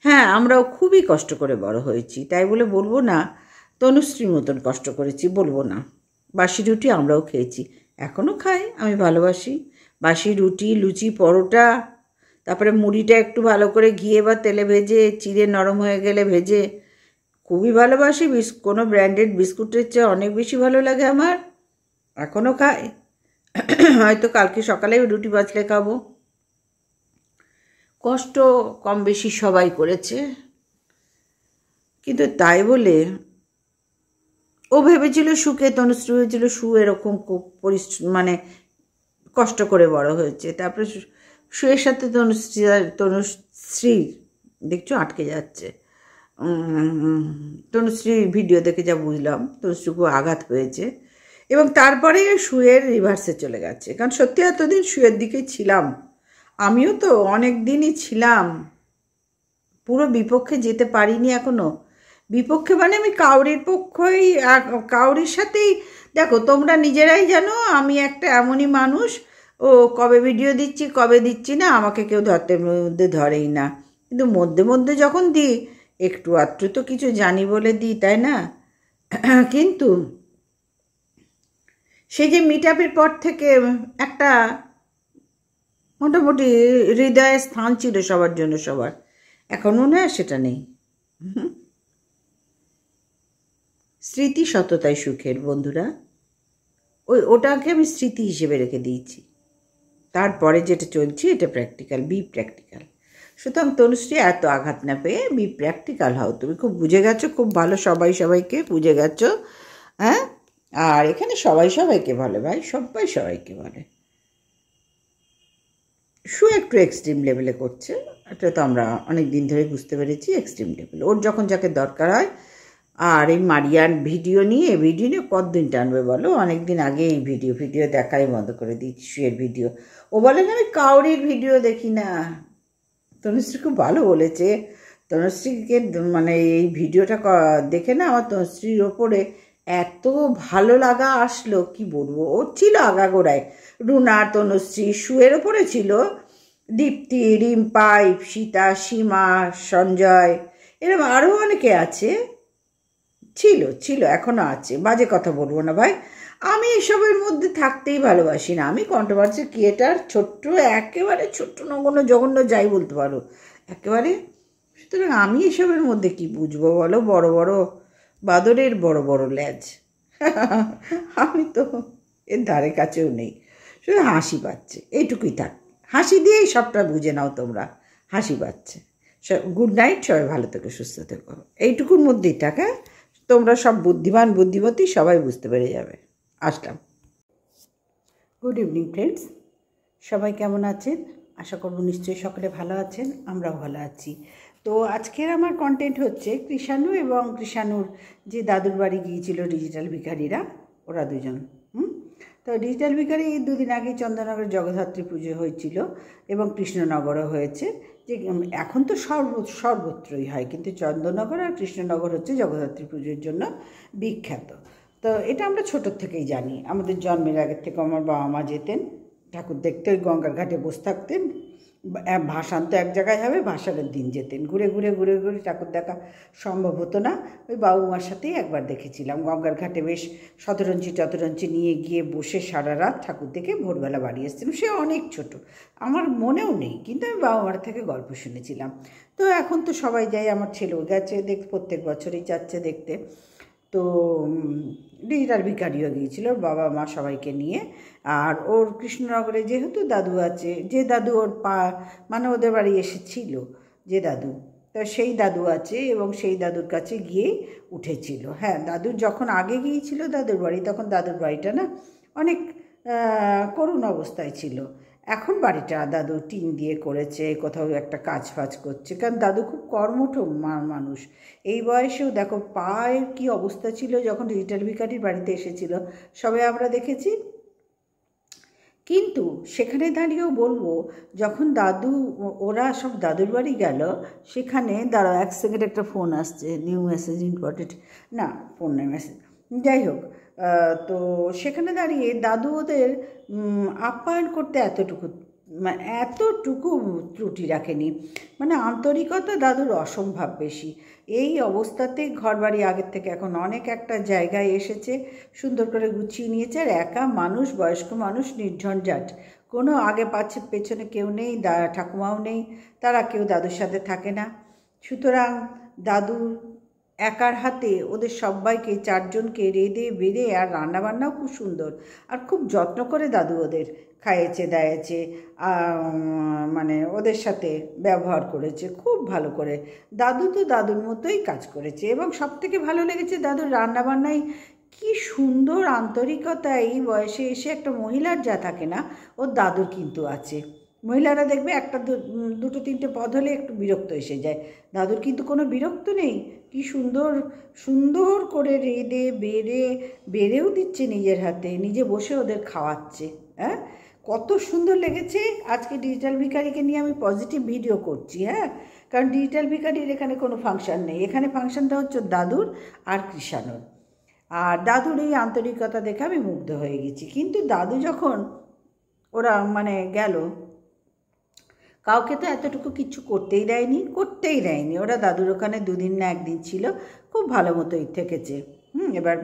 Speaker 1: হ্যাঁ, আমরাও খুবই কষ্ট করে বড় হয়েছি, তাই বলে বলবো না তনুশ্রীর মতন কষ্ট করেছি, বলবো না। বাসি রুটি আমরাও খেয়েছি, এখনও খাই, আমি ভালোবাসি বাসি রুটি, লুচি, পরোটা। তারপরে মুড়িটা একটু ভালো করে ঘিয়ে বা তেলে ভেজে, চিড়ে নরম হয়ে গেলে ভেজে, খুবই ভালোবাসি। কোনো ব্র্যান্ডেড বিস্কুটের চেয়ে অনেক বেশি ভালো লাগে আমার, এখনও খাই। হয়তো কালকে সকালে রুটি বাছলে খাবো। কষ্ট কম বেশি সবাই করেছে, কিন্তু তাই বলে ও ভেবেছিল সুখে, তনুশ্রী ভেবেছিল এরকম মানে কষ্ট করে বড় হয়েছে। তারপরে সুয়ের সাথে তনুশ্রী দেখছো আটকে যাচ্ছে। তনুশ্রীর ভিডিও দেখে যা বুঝলাম, তনুশ্রীকে আঘাত হয়েছে, এবং তারপরে সুয়ের রিভার্সে চলে গেছে। কারণ সত্যি এতদিন সুয়ের দিকেই ছিলাম, আমিও তো অনেক দিনই ছিলাম, পুরো বিপক্ষে যেতে পারিনি এখনও। বিপক্ষে মানে আমি কাউরির পক্ষই, কাউরির সাথেই। দেখো তোমরা নিজেরাই জানো আমি একটা এমনই মানুষ, ও কবে ভিডিও দিচ্ছি কবে দিচ্ছি না আমাকে কেউ মধ্যে ধরেই না, কিন্তু মধ্যে মধ্যে যখন দিই একটু আধটু তো কিছু জানি বলে দিই, তাই না? কিন্তু সেই যে মিট আপের পর থেকে একটা মোটামুটি হৃদয়ে স্থান ছিল সবার জন্য, সবার, এখনও না সেটা নেই। স্মৃতি সততাই সুখের, বন্ধুরা, ওটাকে আমি স্মৃতি হিসেবে রেখে দিয়েছি। তারপরে যেটা চলছে এটা প্র্যাকটিক্যাল, বি প্র্যাকটিক্যাল। সুতরাং তনুশ্রী এত আঘাত না পেয়ে বি প্র্যাকটিক্যাল হও, তুমি খুব বুঝে গেছো, খুব ভালো, সবাই সবাইকে বুঝে গেছো। হ্যাঁ, আর এখানে সবাই সবাইকে বলে ভাই, সবাই সবাইকে বলে। একটু এক্সট্রিম লেভেলে করছে, এটা তো আমরা অনেক দিন ধরে বুঝতে পেরেছি, এক্সট্রিম লেভেল। ওর যখন যাকে দরকার হয়, আর এই মারিয়ার ভিডিও নিয়ে কতদিন টানবে বলো? অনেক দিন আগে এই ভিডিও দেখাই বন্ধ করে দিয়েছি, সুয়ের ভিডিও। ও বলে না আমি কাউরির ভিডিও দেখি না। তনুশ্রী খুব ভালো বলেছে, তনুশ্রীকে মানে এই ভিডিওটা দেখে না আমার তনুশ্রীর ওপরে এত ভালো লাগা আসলো, কি বলবো। ও ছিল আগাগোড়ায় রুনা, তনুশ্রী, সুয়ের ওপরে ছিল দীপ্তি, রিম্পা, ইপসিতা, সীমা, সঞ্জয়, এরকম আরও অনেকে আছে, ছিল এখনও আছে, বাজে কথা বলবো না ভাই। আমি এসবের মধ্যে থাকতেই ভালোবাসি না, আমি কন্ট্রোভার্সি ক্রিয়েটার, ছোট্ট, একেবারে ছোট্ট নগণ্য জঘন্য যাই বলতে পারো একেবারে। সুতরাং আমি এসবের মধ্যে কি বুঝবো বলো? বড় বড় বাদরের বড় বড় ল্যাজ। আমি তো এর ধারে কাছেও নেই, শুধু হাসি পাচ্ছে, এইটুকুই থাক। হাসি দিয়েই সবটা বুঝে নাও তোমরা, হাসি পাচ্ছে। গুড নাইট, সবাই ভালো থেকো, সুস্থ থেকো, এইটুকুর মধ্যেই থাকা। তোমরা সব বুদ্ধিমান বুদ্ধিমতী, সবাই বুঝতে পেরে যাবে। আসলাম। গুড ইভিনিং ফ্রেন্ডস, সবাই কেমন আছেন? আশা করব নিশ্চয়ই সকলে ভালো আছেন, আমরাও ভালো আছি। তো আজকের আমার কন্টেন্ট হচ্ছে কৃষাণু এবং কৃষাণুর যে দাদুর বাড়ি গিয়েছিল ডিজিটাল ভিখারিরা, ওরা দুজন। তো ডিজিটাল ভিখারি এই দুদিন আগে চন্দননগরের জগদ্ধাত্রী পুজো হয়েছিল এবং কৃষ্ণনগরও হয়েছে। যে এখন তো সর্বত্রই হয়, কিন্তু চন্দননগর আর কৃষ্ণনগর হচ্ছে জগদ্ধাত্রী পুজোর জন্য বিখ্যাত। তো এটা আমরা ছোটোর থেকেই জানি, আমাদের জন্মের আগের থেকে আমার বাবা মা যেতেন ঠাকুর দেখতে, ওই গঙ্গার ঘাটে বসে থাকতেন, ভাসান তো এক জায়গায় হবে, ভাসানের দিন যেতেন। ঘুরে ঘুরে ঘুরে ঘুরে ঠাকুর দেখা সম্ভব হতো না। ওই বাবুমার সাথেই একবার দেখেছিলাম, গঙ্গার ঘাটে বেশ শতরঞ্চি নিয়ে গিয়ে বসে সারা রাত ঠাকুর দেখে ভোরবেলা বাড়ি এসেছিলাম। সে অনেক ছোট, আমার মনেও নেই, কিন্তু আমি বাবা-মার থেকে গল্প শুনেছিলাম। তো এখন তো সবাই যায়, আমার ছেলেও গেছে প্রত্যেক বছরই যাচ্ছে দেখতে। তো ডিজিটাল ভিকারিও গিয়েছিল বাবা মা সবাইকে নিয়ে। আর ওর কৃষ্ণনগরে যেহেতু দাদু আছে, যে দাদু ওর মানে ওদের বাড়ি এসেছিল যে দাদু, তো সেই দাদু আছে এবং সেই দাদুর কাছে গিয়ে উঠেছিল। হ্যাঁ, দাদুর যখন আগে গিয়েছিল দাদুর বাড়ি, তখন দাদুর বাড়িটা না অনেক করুণ অবস্থায় ছিল। এখন বাড়িটা দাদু টিন দিয়ে করেছে, কোথাও একটা কাজ ফাজ করছে, কারণ দাদু খুব কর্মঠ মানুষ। এই বয়সেও দেখো পায়ের কি অবস্থা ছিল যখন ডিজিটাল ভিকারির বাড়িতে এসেছিল, সবাই আমরা দেখেছি। কিন্তু সেখানে দাঁড়িয়েও বলবো, যখন দাদু ওরা সব দাদুর বাড়ি গেল, সেখানে দাঁড়াও এক সেকেন্ড, একটা ফোন আসছে, নিউ মেসেজ ইম্পর্টেন্ট, না ফোন নেই, মেসেজ, যাই হোক। তো সেখানে দাঁড়িয়ে দাদু ওদের আপ্যায়ন করতে এতটুকু ত্রুটি রাখেনি, মানে আন্তরিকতা দাদুর অসম্ভব বেশি। এই অবস্থাতে ঘরবাড়ি আগের থেকে এখন অনেক একটা জায়গায় এসেছে, সুন্দর করে গুছিয়ে নিয়েছে। আর একা মানুষ, বয়স্ক মানুষ, নির্ঝঞ্ঝাট, কোনো আগে পাচ্ছে পেছনে কেউ নেই, ঠাকুমাও নেই, তারা কেউ দাদুর সাথে থাকে না। সুতরাং দাদু একার হাতে ওদের সবাইকে, চারজনকে রেঁধে বেড়ে, আর রান্নাবান্নাও খুব সুন্দর, আর খুব যত্ন করে দাদু ওদের খাইয়েছে দাইয়েছে, মানে ওদের সাথে ব্যবহার করেছে খুব ভালো করে। দাদু তো দাদুর মতোই কাজ করেছে, এবং সবথেকে ভালো লেগেছে দাদুর রান্নাবান্নায় কি সুন্দর আন্তরিকতা। এই বয়সে এসে একটা মহিলার যা থাকে না, ওর দাদুর কিন্তু আছে। মহিলারা দেখবে একটা দুটো তিনটে পদ হলে একটু বিরক্ত এসে যায়, দাদুর কিন্তু কোনো বিরক্ত নেই। কি সুন্দর সুন্দর করে রেঁধে বেড়েও দিচ্ছে নিজের হাতে, নিজে বসে ওদের খাওয়াচ্ছে। হ্যাঁ, কত সুন্দর লেগেছে। আজকে ডিজিটাল ভিকারিকে নিয়ে আমি পজিটিভ ভিডিও করছি। হ্যাঁ, কারণ ডিজিটাল ভিকারির এখানে কোনো ফাংশন নেই, এখানে ফাংশনটা হচ্ছে দাদুর আর কৃষাণুর। আর দাদুর এই আন্তরিকতা দেখে আমি মুগ্ধ হয়ে গেছি। কিন্তু দাদু যখন ওরা মানে গেল, কাউকে তো এতটুকু কিচ্ছু করতেই দেয়নি। ওরা দাদুর ওখানে দুদিন না একদিন ছিল, খুব ভালো মতোই থেকেছে। এবার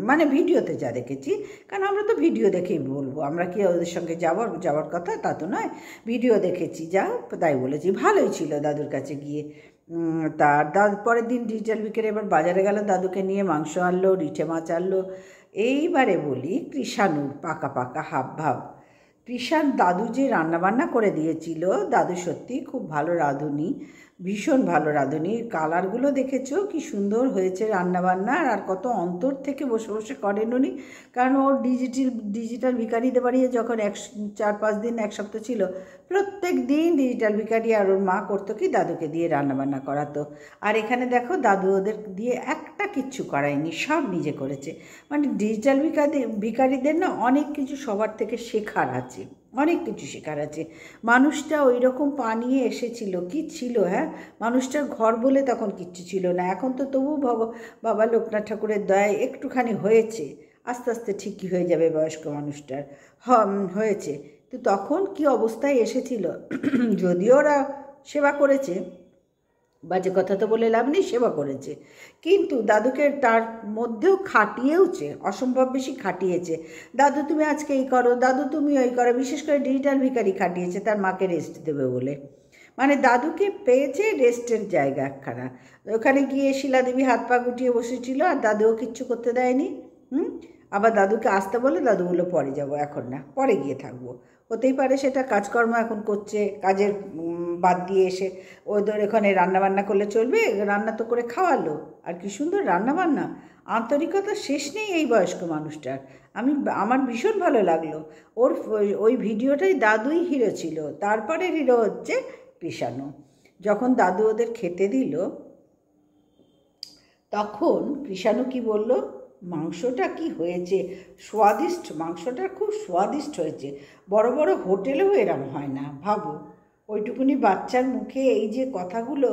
Speaker 1: মানে ভিডিওতে যা দেখেছি, কারণ আমরা তো ভিডিও দেখেই বলবো, আমরা কি ওদের সঙ্গে যাওয়ার কথা তা তো নয়, ভিডিও দেখেছি যা, তাই বলেছি ভালোই ছিল দাদুর কাছে গিয়ে। তার পরের দিন ডিজিটাল ভিকারি এবার বাজারে গেল, দাদুকে নিয়ে মাংস আনলো, রিঠে মাছ আনলো। এইবারে বলি কৃষাণুর পাকা পাকা হাব ভাব। কৃষাণ দাদু যে রান্নাবান্না করে দিয়েছিল, দাদু সত্যি খুব ভালো রাঁধুনি, ভীষণ ভালো রাঁধুনি। কালারগুলো দেখেছো কি সুন্দর হয়েছে রান্নাবান্নার, আর কত অন্তর থেকে বসে বসে করেন উনি। কারণ ওর ডিজিটাল ভিকারিদের বাড়ি যখন 4-5 দিন, এক সপ্তাহ ছিল, প্রত্যেক দিন ডিজিটাল ভিকারি আর ওর মা করতো কি দাদুকে দিয়ে রান্নাবান্না করাতো। আর এখানে দেখো দাদু ওদের দিয়ে একটা কিচ্ছু করায়নি, সব নিজে করেছে। মানে ডিজিটাল ভিকারিদের না অনেক কিছু সবার থেকে শেখার আছে, অনেক কিছু শেখার আছে। মানুষটা ওই রকম পা নিয়ে এসেছিল, কি ছিল, হ্যাঁ, মানুষটার ঘর বলে তখন কিচ্ছু ছিল না। এখন তো তবু বাবা লোকনাথ ঠাকুরের দয়ায় একটুখানি হয়েছে, আস্তে আস্তে ঠিকই হয়ে যাবে বয়স্ক মানুষটার, হয়েছে। তো তখন কি অবস্থায় এসেছিল, যদিও ওরা সেবা করেছে, বাজে কথা তো বলে লাভ নেই, সেবা করেছে, কিন্তু দাদুকে তার মধ্যেও খাটিয়েওছে, অসম্ভব বেশি খাটিয়েছে। দাদু তুমি আজকে এই করো, দাদু তুমি ওই করো, বিশেষ করে ডিজিটাল ভিকারি খাটিয়েছে তার মাকে রেস্ট দেবে বলে। মানে দাদুকে পেয়েছে রেস্টের জায়গা একখানা। ওখানে গিয়ে শিলাদেবী হাত পা গুটিয়ে বসেছিল, আর দাদুও কিচ্ছু করতে দেয়নি। আবার দাদুকে আসতে বলে দাদু বললো পরে যাবো, এখন না, পরে গিয়ে থাকবো। হতেই পারে সেটা কাজকর্ম এখন করছে, কাজের বাদ দিয়ে এসে ওদের এখানে রান্নাবান্না করলে চলবে, রান্না তো করে খাওয়ালো। আর কি সুন্দর রান্নাবান্না, আন্তরিকতা শেষ নেই এই বয়স্ক মানুষটার। আমার ভীষণ ভালো লাগলো। ওই ভিডিওটাই দাদুই হিরো ছিল, তারপরে হিরো হচ্ছে কৃষাণু। যখন দাদু ওদের খেতে দিল, তখন কৃষাণু কি বলল, মাংসটা কি হয়েছে স্বাদিষ্ট, মাংসটা খুব স্বাদিষ্ট হয়েছে, বড় বড় হোটেলেও এরম হয় না, ভাবো। ওইটুকুনি বাচ্চার মুখে এই যে কথাগুলো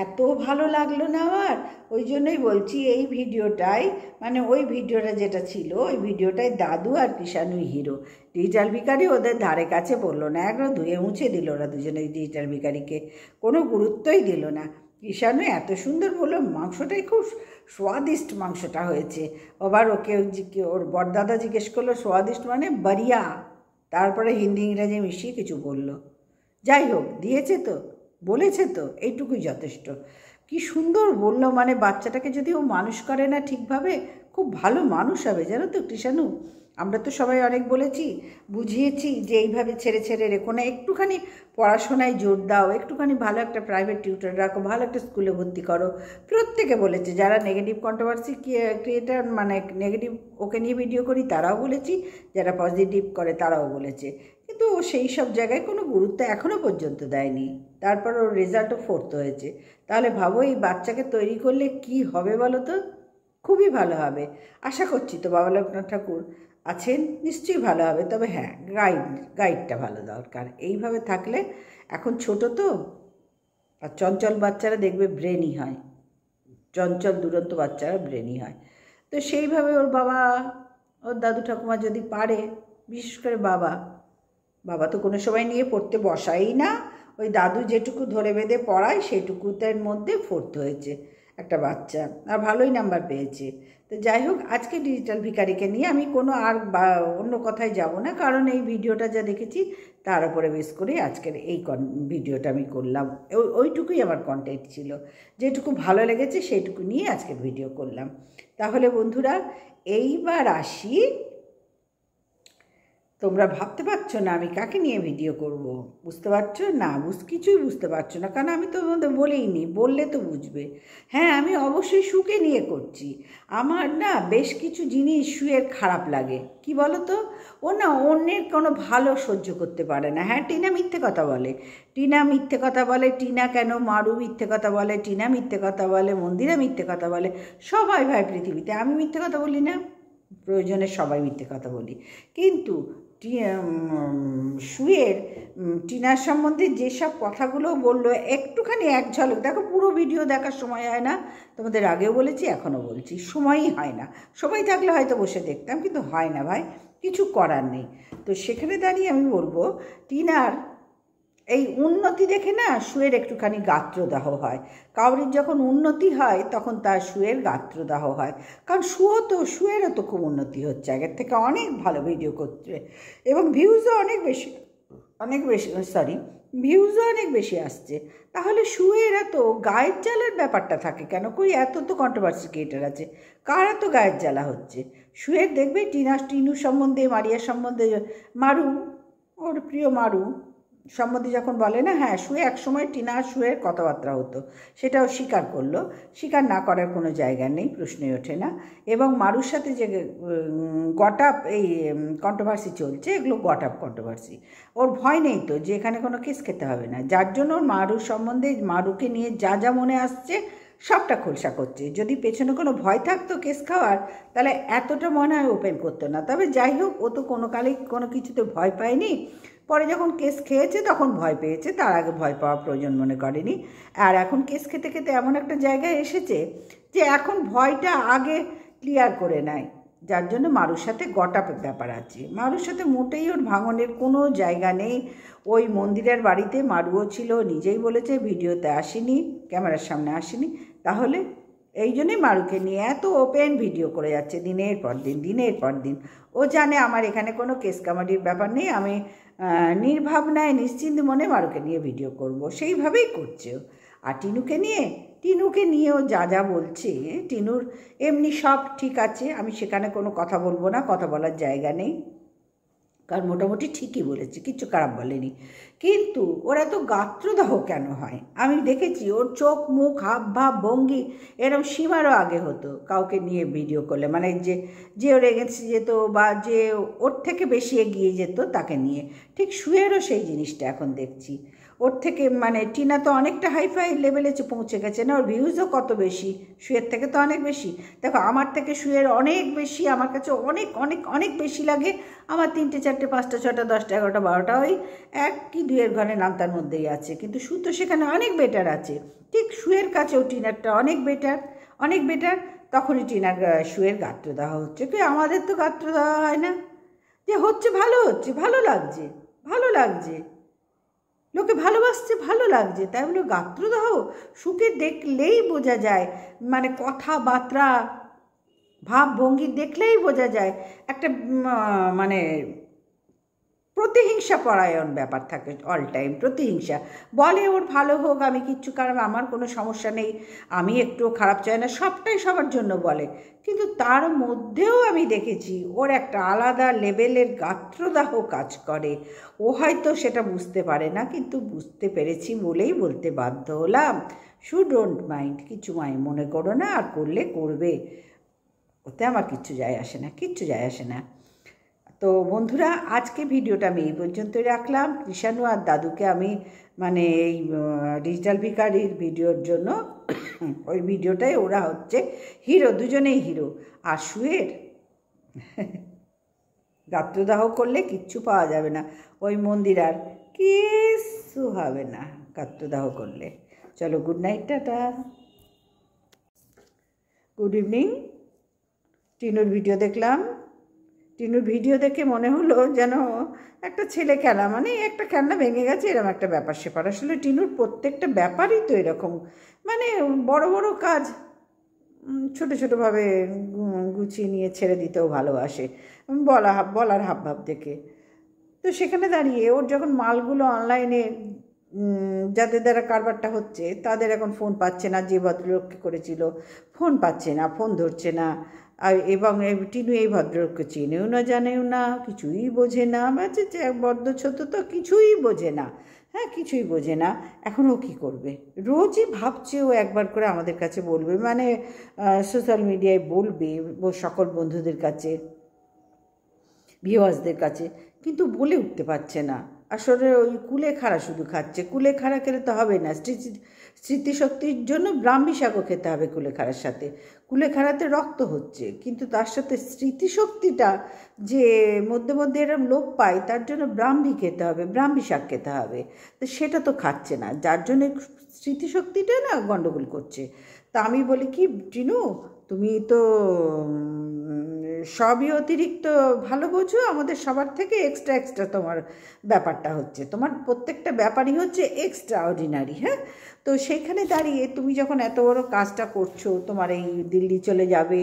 Speaker 1: এত ভালো লাগলো না আমার, ওই জন্যই বলছি এই ভিডিওটাই, মানে ওই ভিডিওটা যেটা ছিল ওই ভিডিওটাই দাদু আর কৃষাণুই হিরো। ডিজিটাল ভিখারি ওদের ধারে কাছে পড়লো না, একদম ধুয়ে মুছে দিল ওরা দুজনে ডিজিটাল ভিখারিকে, কোনো গুরুত্বই দিল না। কৃষাণু এত সুন্দর বললো, মাংসটাই খুব স্বাদিষ্ট মাংসটা হয়েছে। আবার ওকে ওর বড়দাদা জিজ্ঞেস করলো স্বাদিষ্ট মানে বাড়িয়া, তারপরে হিন্দি ইংরাজি মিশিয়ে কিছু বলল। যাই হোক, দিয়েছে তো, বলেছে তো, এইটুকুই যথেষ্ট। কি সুন্দর বললো, মানে বাচ্চাটাকে যদি ও মানুষ করে না ঠিকভাবে, খুব ভালো মানুষ হবে জানো তো কৃষাণু। আমরা তো সবাই অনেক বলেছি, বুঝিয়েছি যে এইভাবে ছেড়ে ছেড়ে রেখো না, একটুখানি পড়াশোনায় জোর দাও, একটুখানি ভালো একটা প্রাইভেট টিউটর রাখো, ভালো একটা স্কুলে ভর্তি করো। প্রত্যেকে বলেছে, যারা নেগেটিভ কন্ট্রোভার্সি ক্রিয়েটার, মানে নেগেটিভ ওকে নিয়ে ভিডিও করি তারাও বলেছি, যারা পজিটিভ করে তারাও বলেছে। কিন্তু ও সেই সব জায়গায় কোনো গুরুত্ব এখনও পর্যন্ত দেয়নি। তারপর ওর রেজাল্টও 4th হয়েছে। তাহলে ভাবো এই বাচ্চাকে তৈরি করলে কি হবে বলো তো? খুবই ভালো হবে, আশা করছি তো। বাবা লোকনাথ ঠাকুর আছেন, নিশ্চয়ই ভালো হবে। তবে হ্যাঁ, গাইডটা ভালো দরকার। এইভাবে থাকলে, এখন ছোট তো, আর চঞ্চল বাচ্চারা দেখবে ব্রেনই হয়, চঞ্চল দুরন্ত বাচ্চারা ব্রেনই হয়। তো সেইভাবে ওর বাবা, ওর দাদু ঠাকুমা যদি পারে, বিশেষ করে বাবা তো কোনো সময় নিয়ে পড়তে বসাই না, ওই দাদু যেটুকু ধরে বেঁধে পড়ায় সেটুকুতের মধ্যে 4th হয়েছে একটা বাচ্চা, আর ভালোই নাম্বার পেয়েছে। তো যাই হোক, আজকে ডিজিটাল ভিখারিকে নিয়ে আমি কোনো আর অন্য কথায় যাব না, কারণ এই ভিডিওটা যা দেখেছি তার উপরে বেস করে আজকের এই ভিডিওটা আমি করলাম। ওইটুকুই আমার কন্টেন্ট ছিল, যেটুকু ভালো লেগেছে সেইটুকু নিয়ে আজকের ভিডিও করলাম। তাহলে বন্ধুরা, এইবার আসি, তোমরা ভাবতে পারছো না আমি কাকে নিয়ে ভিডিও করব, বুঝতে পারছো না? কিছুই বুঝতে পারছো না, কারণ আমি তো তোমাদের বলেইনি, বললে তো বুঝবে। হ্যাঁ, আমি অবশ্যই শুকে নিয়ে করছি। আমার না বেশ কিছু জিনিস শুয়ের খারাপ লাগে, কি বলো তো? ও না অন্যের কোনো ভালো সহ্য করতে পারে না। হ্যাঁ, টিনা মিথ্যে কথা বলে, টিনা কেন, মারু মিথ্যে কথা বলে, টিনা মিথ্যে কথা বলে, মন্দিরা মিথ্যে কথা বলে, সবাই ভাই পৃথিবীতে। আমি মিথ্যে কথা বলি না? প্রয়োজনে সবাই মিথ্যে কথা বলি। কিন্তু শুয়ের টিনার সম্বন্ধে যেসব কথাগুলো বললো, একটুখানি এক ঝলক দেখো, পুরো ভিডিও দেখার সময় হয় না। তোমাদের আগেও বলেছি, এখনও বলছি, সময়ই হয় না। সময় থাকলে হয়তো বসে দেখতাম, কিন্তু হয় না ভাই, কিছু করার নেই। তো সেখানে দাঁড়িয়ে আমি বলবো, টিনার এই উন্নতি দেখে না শুয়ের একটুখানি গাত্রদাহ হয়। কাউরির যখন উন্নতি হয় তখন তার শুয়ের গাত্রদাহ হয়, কারণ শুয়েরও তো খুব উন্নতি হচ্ছে, আগের থেকে অনেক ভালো ভিডিও করছে, এবং ভিউজও অনেক বেশি আসছে। তাহলে শুয়ের এত গায়ের জ্বালার ব্যাপারটা থাকে কেন? কই এত তো কন্ট্রোভার্সি ক্রিয়েটার আছে, কার এত গায়ের জ্বালা হচ্ছে? শুয়ের দেখবে টিনু সম্বন্ধে, মারিয়া সম্বন্ধে, মারু, ওর প্রিয় মারু সম্বন্ধে যখন বলে না, হ্যাঁ শুয়ে একসময় টিনা শুয়ের কথাবার্তা হতো, সেটাও স্বীকার করলো। স্বীকার না করার কোনো জায়গা নেই, প্রশ্নই ওঠে না। এবং মারুর সাথে যে গটআপ এই কন্ট্রোভার্সি চলছে, এগুলো গটআপ কন্ট্রোভার্সি। ওর ভয় নেই তো যে এখানে কোনো কেস খেতে হবে না, যার জন্য ওর মারুর সম্বন্ধে, মারুকে নিয়ে যা যা মনে আসছে সবটা খোলসা করছে। যদি পেছনে কোনো ভয় থাকতো কেস খাওয়ার, তাহলে এতটা মনে হয় ওপেন করতো না। তবে যাই হোক, ও তো কোনো কালেই কোনো কিছুতে ভয় পায়নি, পরে যখন কেস খেয়েছে তখন ভয় পেয়েছে, তার আগে ভয় পাওয়া প্রয়োজন মনে করেনি। আর এখন কেস খেতে খেতে এমন একটা জায়গায় এসেছে যে এখন ভয়টা আগে ক্লিয়ার করে নেয়, যার জন্য মারুর সাথে গটআপের ব্যাপার আছে। মারুর সাথে মোটেই ওর ভাঙনের কোনো জায়গা নেই। ওই মন্দিরের বাড়িতে মারুও ছিল, নিজেই বলেছে, ভিডিওতে আসেনি, ক্যামেরার সামনে আসেনি। তাহলে এই জন্যই মারুকে নিয়ে এত ওপেন ভিডিও করে যাচ্ছে দিনের পর দিন। ও জানে আমার এখানে কোনো কেস কামাডির ব্যাপার নেই, আমি নির্ভাবনায় নিশ্চিন্ত মনে মারুকে নিয়ে ভিডিও করব, সেইভাবেই করছে ও। আর টিনুকে নিয়েও যা যা বলছে, টিনুর এমনি সব ঠিক আছে, আমি সেখানে কোনো কথা বলবো না, কথা বলার জায়গা নেই, কারণ মোটামুটি ঠিকই বলেছে, কিচ্ছু খারাপ বলেনি। কিন্তু ওরা তো গাত্রদাহ কেন হয়? আমি দেখেছি ওর চোখ, মুখ, হাব ভাব, ভঙ্গি এরকম সীমারও আগে হতো কাউকে নিয়ে ভিডিও করলে, মানে যে ওর এগেন্সে যেত বা যে ওর থেকে বেশি এগিয়ে যেত তাকে নিয়ে। ঠিক শুয়েরও সেই জিনিসটা এখন দেখছি। ওর থেকে মানে টিনা তো অনেকটা হাইফাই লেভেলে পৌঁছে গেছে না, ওর ভিউজও কত বেশি, শুয়ের থেকে তো অনেক বেশি। দেখো আমার থেকে শুয়ের অনেক বেশি, আমার কাছে অনেক অনেক অনেক বেশি লাগে। আমার 3টে 4টে 5টা 6টা 10টা 11টা 12টা ওই 1 কি 2-এর ঘরে নামতার মধ্যেই আছে, কিন্তু শু তো সেখানে অনেক বেটার আছে। ঠিক শুয়ের কাছেও টিনারটা অনেক বেটার, অনেক বেটার। তখনই টিনার শুয়ের গাত্র দেওয়া হচ্ছে, কি আমাদের তো গাত্র দেওয়া হয় না। যে হচ্ছে ভালো হচ্ছে, ভালো লাগছে, ভালো লাগছে, লোকে ভালোবাসছে, ভালো লাগছে, তাই বলে গাত্রদাহ। সুখে দেখলেই বোঝা যায়, মানে কথাবার্তা ভাবভঙ্গি দেখলেই বোঝা যায় একটা মানে প্রতিহিংসা পরায়ণ ব্যাপার থাকে, অল টাইম প্রতিহিংসা। বলে ওর ভালো হোক, আমি কিচ্ছু, কারণ আমার কোনো সমস্যা নেই, আমি একটুও খারাপ চাই না, সবটাই সবার জন্য বলে। কিন্তু তার মধ্যেও আমি দেখেছি ওর একটা আলাদা লেভেলের গাত্রদাহ কাজ করে। ও হয়তো সেটা বুঝতে পারে না, কিন্তু বুঝতে পেরেছি বলেই বলতে বাধ্য হলাম। শু ডোন্ট মাইন্ড, কিছু মনে করো না, আর করলে করবে, ওতে আমার কিচ্ছু যায় আসে না, কিচ্ছু যায় আসে না। তো বন্ধুরা, আজকে ভিডিওটা আমি এই পর্যন্তই রাখলাম। কৃষাণু আর দাদুকে আমি মানে এই ডিজিটাল ভিখারির ভিডিওর জন্য ওই ভিডিওটাই ওরা হচ্ছে হিরো, দুজনেই হিরো। আর শুয়ের গাত্রদাহ করলে কিচ্ছু পাওয়া যাবে না, ওই মন্দির আর কিচ্ছু হবে না গাত্রদাহ করলে। চলো, good night, tata, good evening. টিনুর ভিডিও দেখলাম, টিনুর ভিডিও দেখে মনে হলো যেন একটা ছেলে খেলা, মানে একটা খেলনা ভেঙে গেছে এরকম একটা ব্যাপার সেপার। আসলে টিনুর প্রত্যেকটা ব্যাপারই তো এরকম, মানে বড় বড় কাজ ছোটো ছোটোভাবে গুছিয়ে নিয়ে ছেড়ে দিতেও ভালোবাসে, বলার হাবভাব দেখে। তো সেখানে দাঁড়িয়ে ওর যখন মালগুলো অনলাইনে যাদের দ্বারা কারবারটা হচ্ছে তাদের এখন ফোন পাচ্ছে না, যে ভদ্রলোককে করেছিল ফোন পাচ্ছে না, ফোন ধরছে না। আর এবং টিনু এই ভদ্রলোককে চেনেও না, জানেও না, কিছুই বোঝে না, যে বদ্ধ ছোট তো কিছুই বোঝে না, হ্যাঁ কিছুই বোঝে না। এখন ও কী করবে, রোজই ভাবছে ও একবার করে আমাদের কাছে বলবে, মানে সোশ্যাল মিডিয়ায় বলবে ও সকল বন্ধুদের কাছে, ভিউয়ার্সদের কাছে, কিন্তু বলে উঠতে পারছে না। আসলে ওই কুলেখাড়া শুধু খাচ্ছে, কুলেখাড়া খেলে তো হবে না, স্মৃতিশক্তির জন্য ব্রাহ্মী শাকও খেতে হবে কুলেখাড়ার সাথে। কুলেখাড়াতে রক্ত হচ্ছে, কিন্তু তার সাথে স্মৃতিশক্তিটা যে মধ্যে মধ্যে এরকম লোপ পায়, তার জন্য ব্রাহ্মী খেতে হবে, ব্রাহ্মী শাক খেতে হবে। তো সেটা তো খাচ্ছে না, যার জন্য স্মৃতিশক্তিটা না গণ্ডগোল করছে। তা আমি বলি কি, টিনু তুমি তো সবই অতিরিক্ত ভালো বোঝো, আমাদের সবার থেকে এক্সট্রা তোমার ব্যাপারটা হচ্ছে, তোমার প্রত্যেকটা ব্যাপারই হচ্ছে এক্সট্রা অর্ডিনারি। হ্যাঁ, তো সেইখানে দাঁড়িয়ে তুমি যখন এত বড় কাজটা করছো, তোমার এই দিল্লি চলে যাবে,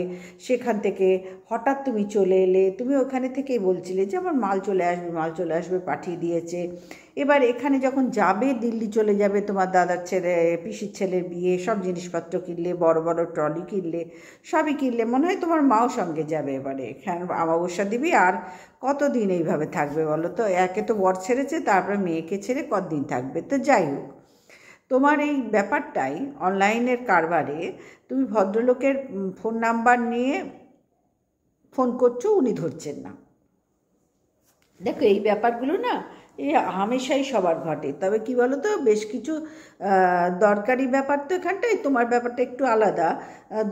Speaker 1: সেখান থেকে হঠাৎ তুমি চলে এলে, তুমি ওখানে থেকেই বলছিলে যে আমার মাল চলে আসবে, পাঠিয়ে দিয়েছে। এবার এখানে যখন যাবে, দিল্লি চলে যাবে, তোমার দাদার ছেলে পিসির ছেলের বিয়ে, সব জিনিসপত্র কিনলে, বড় বড় ট্রলি কিনলে, সবই কিনলে, মনে হয় তোমার মাও সঙ্গে যাবে। এবারে এখানে অমাবস্যা দিবি, আর কতদিন এইভাবে থাকবে বলো তো? একে তো বর ছেড়েছে, তারপরে মেয়েকে ছেড়ে কতদিন থাকবে? তো যাই হোক, তোমার এই ব্যাপারটাই অনলাইনের কারবারে তুমি ভদ্রলোকের ফোন নাম্বার নিয়ে ফোন করছো, উনি ধরছেন না। দেখো এই ব্যাপারগুলো না এই হামেশাই সবার ঘটে, তবে কি বলো তো, বেশ কিছু দরকারি ব্যাপার তো এখানটায়, তোমার ব্যাপারটা একটু আলাদা।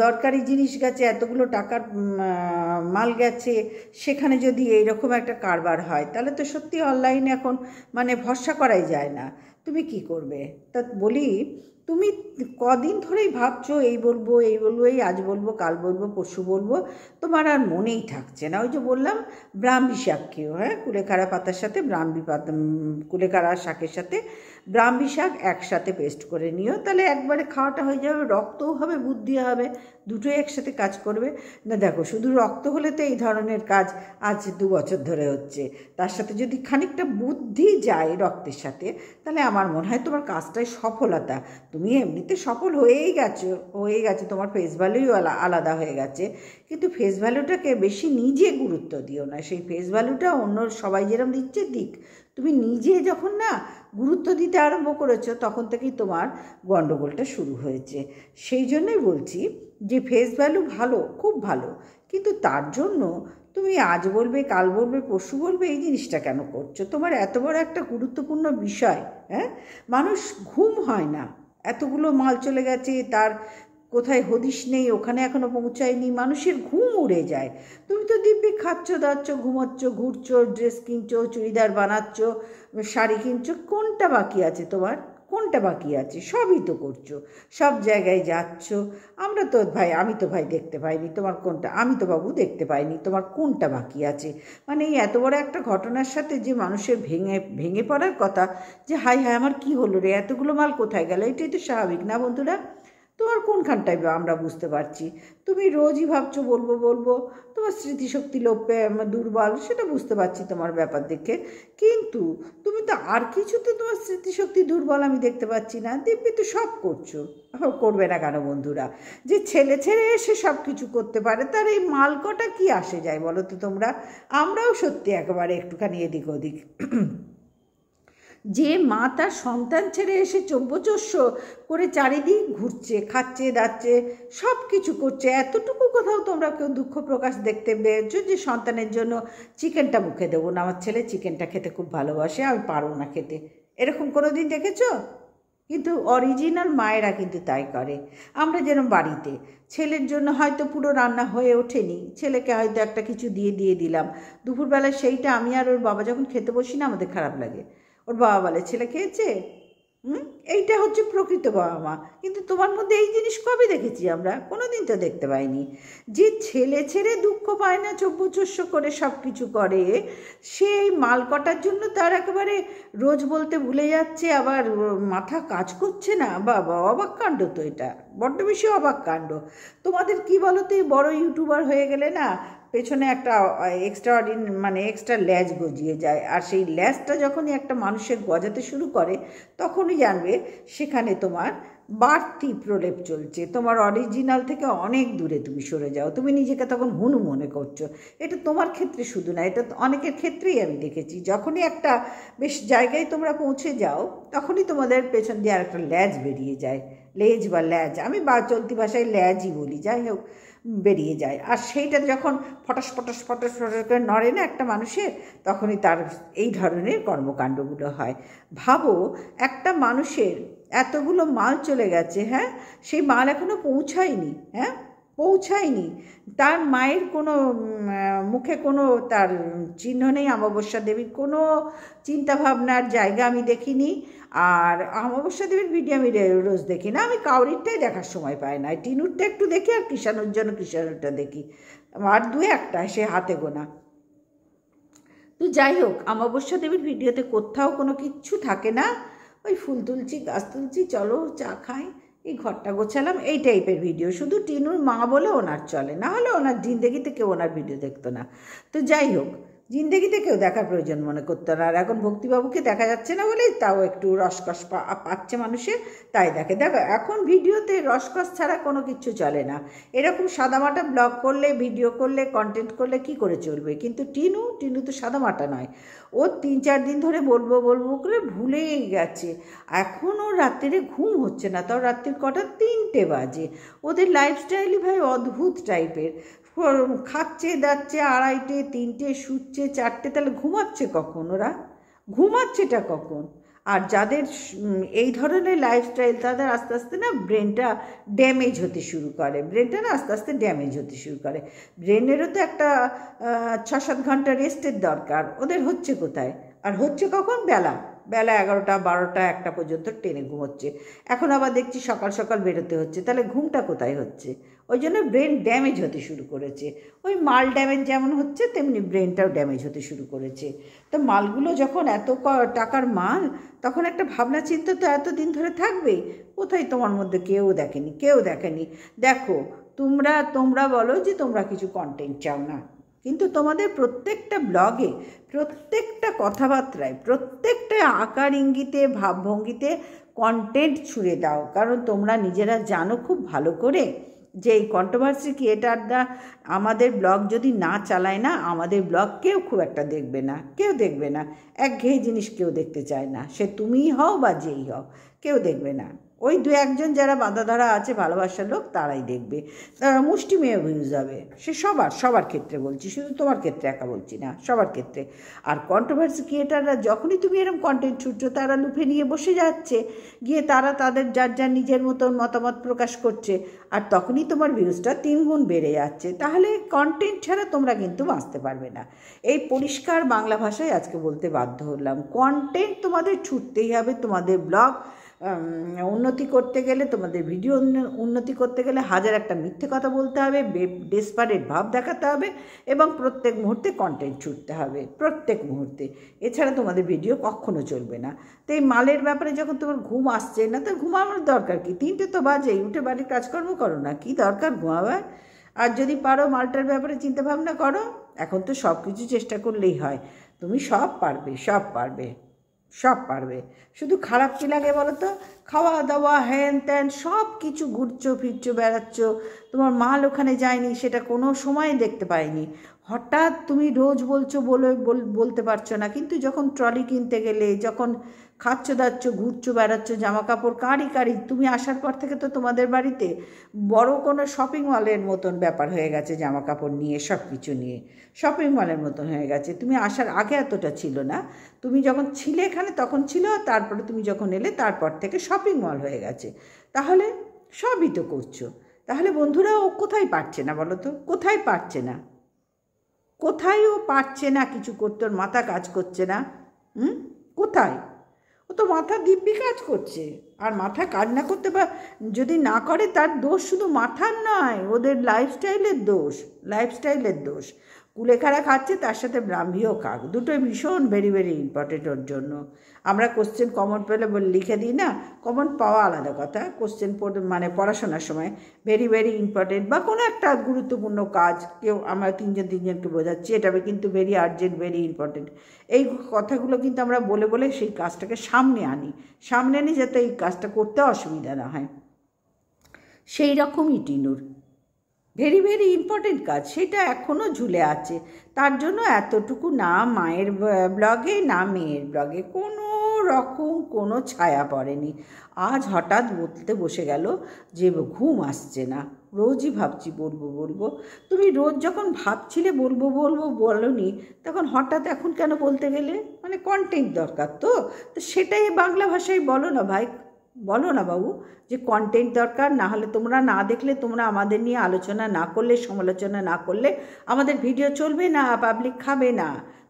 Speaker 1: দরকারি জিনিস গেছে, এতগুলো টাকার মাল গেছে, সেখানে যদি এইরকম একটা কারবার হয়, তাহলে তো সত্যি অনলাইনে এখন মানে ভরসা করাই যায় না। তুমি কি করবে? তা বলি, তুমি কদিন ধরেই ভাবছো এই বলবো, এই আজ বলবো, কাল বলবো, পরশু বলবো, তোমার আর মনেই থাকছে না। ওই যে বললাম ব্রাহ্মী শাক খেয়েও, হ্যাঁ কুলেখাড়া পাতার সাথে কুলেখাড়া শাকের সাথে ব্রাহ্মী শাক একসাথে পেস্ট করে নিও, তাহলে একবারে খাওয়াটা হয়ে যাবে, রক্তও হবে, বুদ্ধিও হবে, দুটোই একসাথে কাজ করবে। না দেখো, শুধু রক্ত হলে তো এই ধরনের কাজ আজ 2 বছর ধরে হচ্ছে, তার সাথে যদি খানিকটা বুদ্ধি যায় রক্তের সাথে, তাহলে আমার মনে হয় তোমার কাজটাই সফলতা। তুমি এমনিতে সফল হয়ে গেছে, তোমার ফেস ভ্যালুই আলাদা হয়ে গেছে, কিন্তু ফেস ভ্যালুটাকে বেশি নিজে গুরুত্ব দিও না, সেই ফেস ভ্যালুটা অন্য সবাই যেরকম দিচ্ছে দিক, তুমি নিজে যখন না গুরুত্ব দিতে আরম্ভ করেছো তখন থেকেই তোমার গণ্ডগোলটা শুরু হয়েছে। সেই জন্যই বলছি যে ফেস ভ্যালু ভালো, খুব ভালো, কিন্তু তার জন্য তুমি আজ বলবে, কাল বলবে, পরশু বলবে, এই জিনিসটা কেন করছো? তোমার এত বড় একটা গুরুত্বপূর্ণ বিষয়, হ্যাঁ, মানুষ ঘুম হয় না, এতগুলো মাল চলে গেছে, তার কোথায় হদিশ নেই, ওখানে এখনো পৌঁছায়নি, মানুষের ঘুম উড়ে যায়। তুমি তো দিব্যি খাচ্ছ দাচ্ছ, ঘুমোচ্ছ, ঘুরছো, ড্রেস কিনছো, চুড়িদার বানাচ্ছ, শাড়ি কিনছো, কোনটা বাকি আছে তোমার? কোনটা বাকি আছে? সবই তো করছো, সব জায়গায় যাচ্ছ। আমরা তো ভাই, আমি তো ভাই দেখতে পাইনি তোমার কোনটা, আমি তো বাবু দেখতে পাইনি তোমার কোনটা বাকি আছে। মানে এই এত বড় একটা ঘটনার সাথে যে মানুষের ভেঙে ভেঙে পড়ার কথা, যে হাই হাই আমার কি হলো রে, এতগুলো মাল কোথায় গেল, এটাই তো স্বাভাবিক না বন্ধুরা? তোমার কোনখানটায় আমরা বুঝতে পারছি। তুমি রোজই ভাবছো বলবো বলবো, তোমার স্মৃতিশক্তি দুর্বল, সেটা বুঝতে পারছি তোমার ব্যাপার দেখে, কিন্তু তুমি তো আর কিছুতে তোমার স্মৃতিশক্তি দুর্বল আমি দেখতে পাচ্ছি না। দিব্যি তো সব করছো। করবে না কেন বন্ধুরা? যে ছেলে ছেড়ে এসে সব কিছু করতে পারে, তার এই মাল কটা কি আসে যায় বলো তো তোমরা? আমরাও সত্যি একেবারে একটুখানি এদিক ওদিক। যে মা তার সন্তান ছেড়ে এসে চব্যচস্য করে চারিদিক ঘুরছে, খাচ্ছে দাচ্ছে, সব কিছু করছে, এতটুকু কোথাও তোমরা কেউ দুঃখ প্রকাশ দেখতে পেয়েছো যে সন্তানের জন্য চিকেনটা মুখে দেবো না, আমার ছেলে চিকেনটা খেতে খুব ভালোবাসে, আমি পারবো না খেতে, এরকম কোনো দিন দেখেছো? কিন্তু অরিজিনাল মায়েরা কিন্তু তাই করে। আমরা যেরকম বাড়িতে ছেলের জন্য হয়তো পুরো রান্না হয়ে ওঠেনি, ছেলেকে হয়তো একটা কিছু দিয়ে দিলাম, দুপুরবেলায় সেইটা আমি আর ওর বাবা যখন খেতে বসি না, আমাদের খারাপ লাগে। ওর বাবা বলে ছেলে খেয়েছে, এইটা হচ্ছে প্রকৃত বাবা মা। কিন্তু তোমার মধ্যে এই জিনিস কবে দেখেছি আমরা? কোনো দিন তো দেখতে পাইনি। যে ছেলে ছেড়ে দুঃখ পায় না, চব্যচস্য করে সব কিছু করে, সেই মাল কটার জন্য তার একেবারে রোজ বলতে ভুলে যাচ্ছে, আবার মাথা কাজ করছে না। বাবা, অবাক কাণ্ড তো এটা, বড্ড বেশি অবাক কাণ্ড। তোমাদের কি বলো তো, এই বড় ইউটিউবার হয়ে গেলে না, পেছনে একটা এক্সট্রা ল্যাজ গজিয়ে যায়, আর সেই ল্যাজটা যখনই একটা মানুষের গজাতে শুরু করে, তখনই জানবে সেখানে তোমার বাড়তি প্রলেপ চলছে, তোমার অরিজিনাল থেকে অনেক দূরে তুমি সরে যাও, তুমি নিজেকে তখন হুনু মনে করছো। এটা তোমার ক্ষেত্রে শুধু না, এটা অনেকের ক্ষেত্রেই আমি দেখেছি। যখনই একটা বেশ জায়গায় তোমরা পৌঁছে যাও, তখনই তোমাদের পেছন দিয়ে আর একটা ল্যাজ বেরিয়ে যায়, লেজ বা ল্যাজ, আমি চলতি ভাষায় ল্যাজই বলি, যাই হোক, বেরিয়ে যায়। আর সেইটা যখন ফটাস ফটাস ফটাস ফটাস করে নড়ে না একটা মানুষের, তখনই তার এই ধরনের কর্মকাণ্ডগুলো হয়। ভাবো, একটা মানুষের এতগুলো মাল চলে গেছে, হ্যাঁ, সেই মাল এখনো পৌঁছায়নি, হ্যাঁ, পৌঁছায়নি, তার মায়ের কোনো মুখে কোনো তার চিহ্ন নেই, অমাবস্যা দেবীর কোনো চিন্তাভাবনার জায়গা আমি দেখিনি। আর অমাবস্যা দেবীর ভিডিও আমি রোজ দেখি না, আমি কাউরিরটাই দেখার সময় পাই না। টিনুরটা একটু দেখি, আর কিষাণুর জন্য কিষাণুরটা দেখি, আর দু একটা সে হাতে গোনা। তো যাই হোক, অমাবস্যা দেবীর ভিডিওতে কোথাও কোনো কিচ্ছু থাকে না, ওই ফুল তুলছি, গাছ তুলছি, চলো চা খাই, এই ঘরটা গোছালাম, এই টাইপের ভিডিও। শুধু টিনুর মা বলে ওনার চলে, না হলে ওনার জিন্দেগিতে কেউ ওনার ভিডিও দেখতো না। তো যাই হোক, জিন্দেগিতে কেউ দেখার প্রয়োজন মনে করতো না। আর এখন ভক্তিবাবুকে দেখা যাচ্ছে না বলেই তাও একটু রসকস পাচ্ছে মানুষের, তাই দেখো এখন ভিডিওতে রসকস ছাড়া কোনো কিছু চলে না। এরকম সাদামাটা ব্লগ করলে, ভিডিও করলে, কন্টেন্ট করলে কি করে চলবে? কিন্তু টিনু তো সাদামাটা নয়, ও 3-4 দিন ধরে বলবো করে ভুলেই গেছে। এখনও রাত্রিরে ঘুম হচ্ছে না, তাও রাত্রির কটা 3টে বাজে। ওদের লাইফস্টাইলই ভাই অদ্ভুত টাইপের, খাচ্ছে দাচ্ছে 2:30, 3টে, শুচ্ছে 4টে, তাহলে ঘুমাচ্ছে কখন ওরা? ঘুমাচ্ছেটা কখন? আর যাদের এই ধরনের লাইফস্টাইল, তাদের আস্তে আস্তে না ব্রেনটা ড্যামেজ হতে শুরু করে, আস্তে আস্তে ড্যামেজ হতে শুরু করে। ব্রেনেরও তো একটা 6-7 ঘন্টা রেস্টের দরকার, ওদের হচ্ছে কোথায়? আর হচ্ছে কখন? বেলা 11টা, 12টা, 1টা পর্যন্ত টেনে ঘুমোচ্ছে। এখন আবার দেখছি সকাল সকাল বেরোতে হচ্ছে, তাহলে ঘুমটা কোথায় হচ্ছে? ওই জন্য ব্রেন ড্যামেজ হতে শুরু করেছে। ওই মাল ড্যামেজ যেমন হচ্ছে, তেমনি ব্রেনটাও ড্যামেজ হতে শুরু করেছে। তো মালগুলো যখন এত টাকার মাল, তখন একটা ভাবনা চিন্তা তো এতদিন ধরে থাকবেই। কোথায় তোমার মধ্যে কেউ দেখেনি। দেখো, তোমরা বলো যে তোমরা কিছু কন্টেন্ট চাও না, কিন্তু তোমাদের প্রত্যেকটা ব্লগে, প্রত্যেকটা কথাবার্তায়, প্রত্যেকটা আকার ইঙ্গিতে, ভাবভঙ্গিতে কন্টেন্ট ছুড়ে দাও। কারণ তোমরা নিজেরা জানো খুব ভালো করে যে এই কন্ট্রোভার্সি ক্রিয়েটাররা আমাদের ব্লগ যদি না চালায় না, আমাদের ব্লগ কেউ খুব একটা দেখবে না, কেউ দেখবে না। একঘেয়ে জিনিস কেউ দেখতে চায় না, সে তুমিই হও বা যেই হও, কেউ দেখবে না। ওই দু একজন যারা বাঁধা ধরা আছে ভালোবাসার লোক, তারাই দেখবে, মুষ্টিমেয় ভিউজ হবে। সে সবার ক্ষেত্রে বলছি, শুধু তোমার ক্ষেত্রে একা বলছি না, সবার ক্ষেত্রে। আর কন্ট্রোভার্সি ক্রিয়েটাররা যখনই তুমি এরকম কন্টেন্ট ছুটছো, তারা লুফে নিয়ে বসে যাচ্ছে, গিয়ে তারা তাদের যার নিজের মতন মতামত প্রকাশ করছে, আর তখনই তোমার ভিউজটা 3 গুণ বেড়ে যাচ্ছে। তাহলে কন্টেন্ট ছাড়া তোমরা কিন্তু বাঁচতে পারবে না। এই পরিষ্কার বাংলা ভাষায় আজকে বলতে বাধ্য হলাম, কন্টেন্ট তোমাদের ছুটতেই হবে। তোমাদের ব্লগ উন্নতি করতে গেলে, তোমাদের ভিডিও উন্নতি করতে গেলে হাজার একটা মিথ্যে কথা বলতে হবে, ডেসপারেট ভাব দেখাতে হবে, এবং প্রত্যেক মুহূর্তে কন্টেন্ট ছুটতে হবে, প্রত্যেক মুহূর্তে। এছাড়া তোমাদের ভিডিও কখনো চলবে না। তো এই মালের ব্যাপারে যখন তোমার ঘুম আসছে না, তো ঘুমানোর দরকার কি? 3টে তো বাজেই, উঠে বাড়ির কাজকর্ম করো না, কি দরকার ঘুমাবার? আর যদি পারো মালটার ব্যাপারে চিন্তা ভাবনা করো। এখন তো সব কিছু চেষ্টা করলেই হয়, তুমি সব পারবে, সব পারবে, সব পারবে। শুধু খারাপ কী লাগে বলো তো? খাওয়া দাওয়া হ্যান ত্যান সব কিছু ঘুরছো ফিরছো বেড়াচ্ছ, তোমার মাল ওখানে যায়নি, সেটা কোনো সময় দেখতে পাইনি। হঠাৎ তুমি রোজ বলছো বলতে পারছো না, কিন্তু যখন ট্রলি কিনতে গেলে, যখন খাচ্ছ দাচ্ছ, ঘুরছো বেড়াচ্ছ, জামা কাপড় কারি, তুমি আসার পর থেকে তো তোমাদের বাড়িতে বড় কোনো শপিং মলের মতন ব্যাপার হয়ে গেছে, জামা কাপড় নিয়ে সব কিছু নিয়ে শপিং মলের মতন হয়ে গেছে। তুমি আসার আগে এতটা ছিল না, তুমি যখন ছিলে এখানে তখন ছিল, তারপরে তুমি যখন এলে তারপর থেকে শপিং মল হয়ে গেছে। তাহলে সবই তো করছো। তাহলে বন্ধুরা, ও কোথায় পারছে না বলো তো? কোথায় পারছে না? কোথায় ও পারছে না কিছু করতে? ওর মাথা কাজ করছে না? কোথায়? ও তো মাথা দিব্যি কাজ করছে। আর মাথা কাজ না করতে বা যদি না করে, তার দোষ শুধু মাথার নয়, ওদের লাইফস্টাইলের দোষ। কুলেখাড়া খাচ্ছে, তার সাথে ব্রাহ্মীও খাক, দুটোই ভীষণ ভেরি ইম্পর্টেন্ট ওর জন্য। আমরা কোশ্চেন কমন পেলে লিখে দিই না, কমন পাওয়া আলাদা কথা, কোশ্চেন মানে পড়াশোনার সময় ভেরি ইম্পর্টেন্ট, বা কোনো একটা গুরুত্বপূর্ণ কাজ, কেউ আমরা তিনজনকে বোঝাচ্ছি, এটা কিন্তু ভেরি আর্জেন্ট, ভেরি ইম্পর্টেন্ট। এই কথাগুলো কিন্তু আমরা বলে সেই কাজটাকে সামনে আনি যাতে এই কাজটা করতে অসুবিধা না হয়। সেই রকমই টিনুর ভেরি ইম্পর্টেন্ট কাজ, সেটা এখনও ঝুলে আছে। তার জন্য এতটুকু না মায়ের ব্লগে না মেয়ের ব্লগে কোনো রকম কোনো ছায়া পড়েনি। আজ হঠাৎ বলতে বসে গেল যে ঘুম আসছে না, রোজই ভাবছি বলবো। তুমি রোজ যখন ভাবছিলে বলবো বলোনি, তখন হঠাৎ এখন কেন বলতে গেলে? মানে কন্টেন্ট দরকার তো সেটাই বাংলা ভাষায় বলো না ভাই, বলো না বাবু, যে কন্টেন্ট দরকার। না হলে তোমরা না দেখলে, তোমরা আমাদের নিয়ে আলোচনা না করলে, সমালোচনা না করলে আমাদের ভিডিও চলবে না, পাবলিক খাবে না।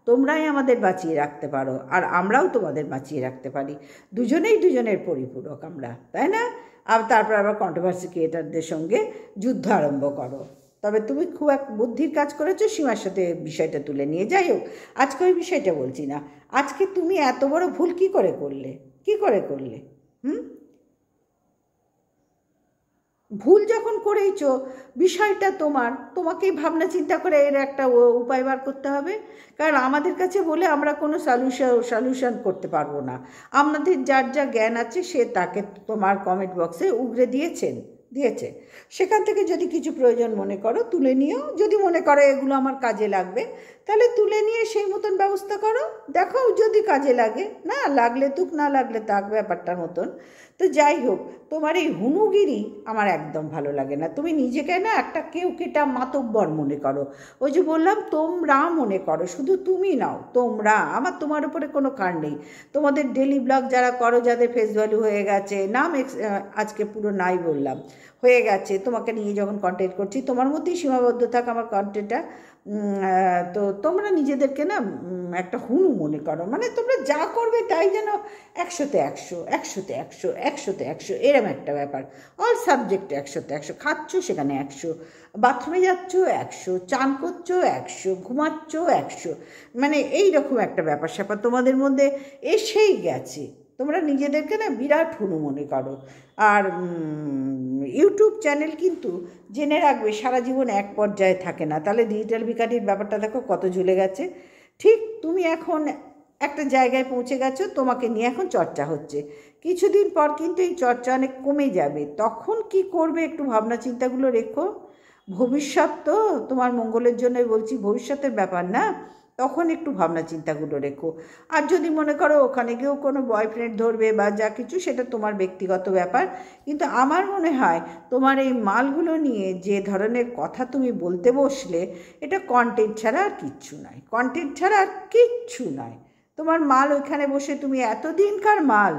Speaker 1: তোমরাই আমাদের বাঁচিয়ে রাখতে পারো, আর আমরাও তোমাদের বাঁচিয়ে রাখতে পারি। দুজনের পরিপূরক আমরা, তাই না? আর তারপর আবার কন্ট্রোভার্সি ক্রিয়েটারদের সঙ্গে যুদ্ধ আরম্ভ করো। তবে তুমি খুব এক বুদ্ধির কাজ করেছো সীমার সাথে বিষয়টা তুলে নিয়ে। যাই হোক, আজকে ওই বিষয়টা বলছি না। আজকে তুমি এত বড় ভুল কি করে করলে? ভুল যখন করেইছো, বিষয়টা তোমাকেই ভাবনা চিন্তা করে এর একটা উপায় বার করতে হবে। কারণ আমাদের কাছে বলে আমরা কোনো সলিউশন করতে পারবো না। আমাদের যার যা জ্ঞান আছে সে তাকে তোমার কমেন্ট বক্সে উগরে দিয়েছে। সেখান থেকে যদি কিছু প্রয়োজন মনে করো তুলে নিও। যদি মনে করো এগুলো আমার কাজে লাগবে, তাহলে তুলে নিয়ে সেই মতন ব্যবস্থা করো। দেখো যদি কাজে লাগে, না লাগলে তুক, না লাগলে তাক, ব্যাপারটার মতন। তো যাই হোক, তোমার এই হুনুগিরি আমার একদম ভালো লাগে না। তুমি নিজেকে না একটা কেটা মাতব্বর মনে করো। ওই যে বললাম, তোমরা মনে করো, শুধু তুমি নাও, তোমরা। আমার তোমার উপরে কোনো কার নেই। তোমাদের ডেলি ব্লগ যারা করো, যাদের ফেস ভ্যালু হয়ে গেছে, নাম আজকে পুরো নাই বললাম, হয়ে গেছে, তোমাকে নিয়ে যখন কন্টেন্ট করছি, তোমার মধ্যেই সীমাবদ্ধ থাক আমার কন্টেন্টটা। তো তোমরা নিজেদেরকে না একটা হুনু মনে করো, মানে তোমরা যা করবে তাই যেন 100তে 100 এরম একটা ব্যাপার। অল সাবজেক্টে 100তে 100, খাচ্ছ সেখানে 100, বাথরুমে যাচ্ছ 100, চান করছো 100, ঘুমাচ্ছ 100, মানে এইরকম একটা ব্যাপার স্যাপার তোমাদের মধ্যে এসেই গেছে। তোমরা নিজেদেরকে না বিরাট হুনু মনে করো। আর ইউটিউব চ্যানেল কিন্তু জেনে রাখবে সারা জীবন এক পর্যায়ে থাকে না। তাহলে ডিজিটাল ভিখারির ব্যাপারটা দেখো কত ঝুলে গেছে। ঠিক তুমি এখন একটা জায়গায় পৌঁছে গেছো, তোমাকে নিয়ে এখন চর্চা হচ্ছে। কিছুদিন পর কিন্তু এই চর্চা অনেক কমে যাবে, তখন কি করবে একটু ভাবনা চিন্তাগুলো রেখো। ভবিষ্যৎ তো তোমার মঙ্গলের জন্যই বলছি, ভবিষ্যতের ব্যাপার না, তখন একটু ভাবনা চিন্তাগুলো রেখো। আর যদি মনে করো ওখানে গিয়েও কোনো বয়ফ্রেন্ড ধরবে বা যা কিছু, সেটা তোমার ব্যক্তিগত ব্যাপার। কিন্তু আমার মনে হয় তোমার এই মালগুলো নিয়ে যে ধরনের কথা তুমি বলতে বসলে, এটা কন্টেন্ট ছাড়া আর কিচ্ছু নয়, কন্টেন্ট ছাড়া আর কিচ্ছু নয়। তোমার মাল ওইখানে বসে, তুমি এতদিনকার মাল,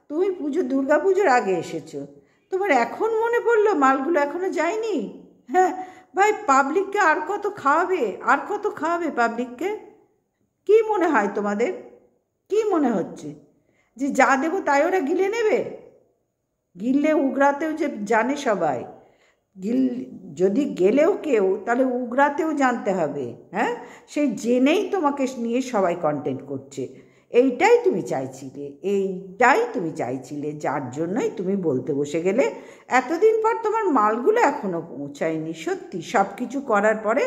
Speaker 1: তুমি দুর্গা পুজোর আগে এসেছো, তোমার এখন মনে পড়লো মালগুলো এখনো যায়নি? হ্যাঁ ভাই, পাবলিককে আর কত খাওয়াবে, আর কত খাওয়াবে পাবলিককে? কি মনে হয় তোমাদের? কি মনে হচ্ছে যে যা দেবো তাই ওরা গিলে নেবে? গিললে উগরাতেও যে জানে সবাই, যদি গেলেও কেউ, তাহলে উগরাতেও জানতে হবে। হ্যাঁ, সেই জেনেই তোমাকে নিয়ে সবাই কন্টেন্ট করছে। এইটাই তুমি চাইছিলে, এইটাই তুমি চাইছিলে, যার জন্যই তুমি বলতে বসে গেলে। এতদিন পর তোমার মালগুলো এখনও পৌঁছায়নি, সত্যি সব কিছু করার পরে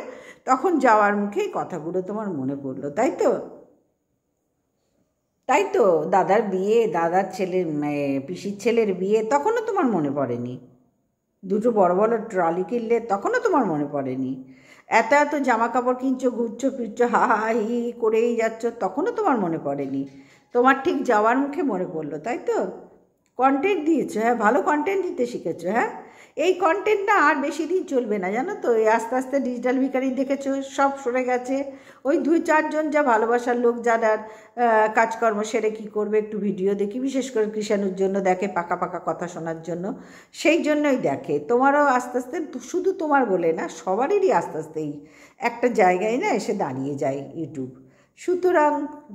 Speaker 1: তখন যাওয়ার মুখেই কথাগুলো তোমার মনে পড়লো, তাই তো? তাই তো, দাদার বিয়ে, দাদার ছেলের পিসির ছেলের বিয়ে, তখনও তোমার মনে পড়েনি? দুটো বড় বড় ট্রলি কিনলে, তখনও তোমার মনে পড়েনি? এত এত জামা কাপড় কিনছো, ঘুরছো ফিরছো, হা হা হি করেই যাচ্ছ, তখনও তোমার মনে পড়েনি? তোমার ঠিক যাওয়ার মুখে মনে পড়লো, তাই তো? কন্টেন্ট দিয়েছো, হ্যাঁ, ভালো কন্টেন্ট দিতে শিখেছো। হ্যাঁ, এই কন্টেন্ট না আর বেশি দিন চলবে না, জানো তো। এই আস্তে আস্তে ডিজিটাল ভিখারি দেখেছো, সব সরে গেছে। ওই 2-4 জন যা ভালোবাসার লোক, যারা কাজকর্ম সেরে কী করবে, একটু ভিডিও দেখি, বিশেষ করে কৃষাণুর জন্য দেখে, পাকা পাকা কথা শোনার জন্য, সেই জন্যই দেখে। তোমারও আস্তে আস্তে, শুধু তোমার বলে না, সবারই আস্তে আস্তেই একটা জায়গায় না এসে দাঁড়িয়ে যায় ইউটিউব। সুতরাং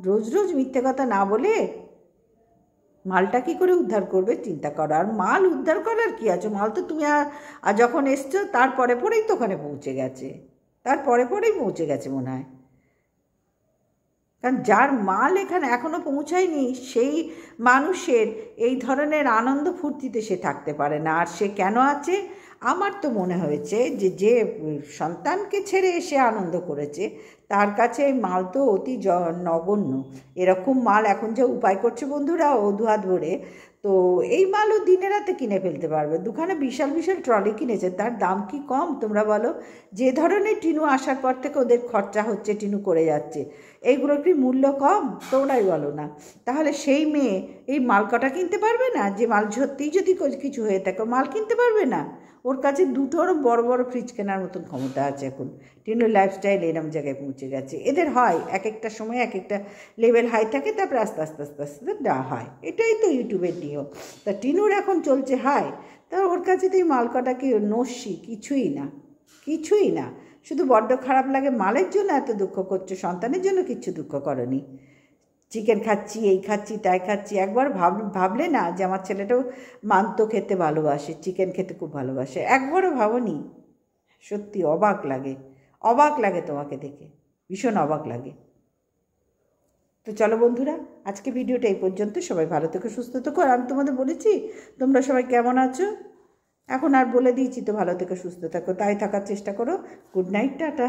Speaker 1: রোজ রোজ মিথ্যে কথা না বলে মালটা কী করে উদ্ধার করবে চিন্তা করো। আর মাল উদ্ধার করার কী আছে, মাল তো তুমি আর যখন এসছো তারপরে পরেই তো ওখানে পৌঁছে গেছে, তারপরে পরেই পৌঁছে গেছে মনে হয়। কারণ যার মাল এখানে এখনও পৌঁছায়নি, সেই মানুষের এই ধরনের আনন্দ ফুর্তিতে সে থাকতে পারে না। আর সে কেন আছে? আমার তো মনে হয়েছে যে যে সন্তানকে ছেড়ে এসে আনন্দ করেছে, তার কাছে এই মাল তো অতি নগণ্য। এরকম মাল এখন যে উপায় করছে বন্ধুরা ও দুহাত ভরে, তো এই মালও দিনে রাতে কিনে ফেলতে পারবে। দুখানে বিশাল বিশাল ট্রলি কিনেছে, তার দাম কি কম তোমরা বলো? যে ধরনের টিনু আসার পর থেকে ওদের খরচা হচ্ছে, টিনু করে যাচ্ছে, এইগুলোর কি মূল্য কম? তোমরাই বলো না। তাহলে সেই মেয়ে এই মাল কটা কিনতে পারবে না? যে মাল সত্যিই যদি কিছু হয়ে থাকে, মাল কিনতে পারবে না? ওর কাছে দুটোর বড় বড় ফ্রিজ কেনার মতন ক্ষমতা আছে এখন। টিনুর লাইফস্টাইল এরম জায়গায় পৌঁছে গেছে। এদের হয় এক একটা সময় এক একটা লেভেল হাই থাকে, তারপরে আস্তে আস্তে আস্তে আস্তে ডা হয়। এটাই তো ইউটিউবের নিয়ম। তা টিনুর এখন চলছে হাই, তা ওর কাছে তো এই মাল কটা কি নস্যি? কিছুই না, কিছুই না। শুধু বড্ড খারাপ লাগে মালের জন্য এত দুঃখ করছো, সন্তানের জন্য কিচ্ছু দুঃখ করনি। চিকেন খাচ্ছি, এই খাচ্ছি, তাই খাচ্ছি, একবার ভাবলে না যে আমার ছেলেটাও মাংস খেতে ভালোবাসে, চিকেন খেতে খুব ভালোবাসে? একবারও ভাবোনি? সত্যি অবাক লাগে, অবাক লাগে তোমাকে দেখে, ভীষণ অবাক লাগে। তো চলো বন্ধুরা, আজকে ভিডিওটা এই পর্যন্ত। সবাই ভালো থেকো, সুস্থ থেকো। আর আমি তোমাদের বলেছি তোমরা সবাই কেমন আছো, এখন আর বলে দিয়েছি তো, ভালো থেকো, সুস্থ থাকো, তাই থাকার চেষ্টা করো। Good night, tata.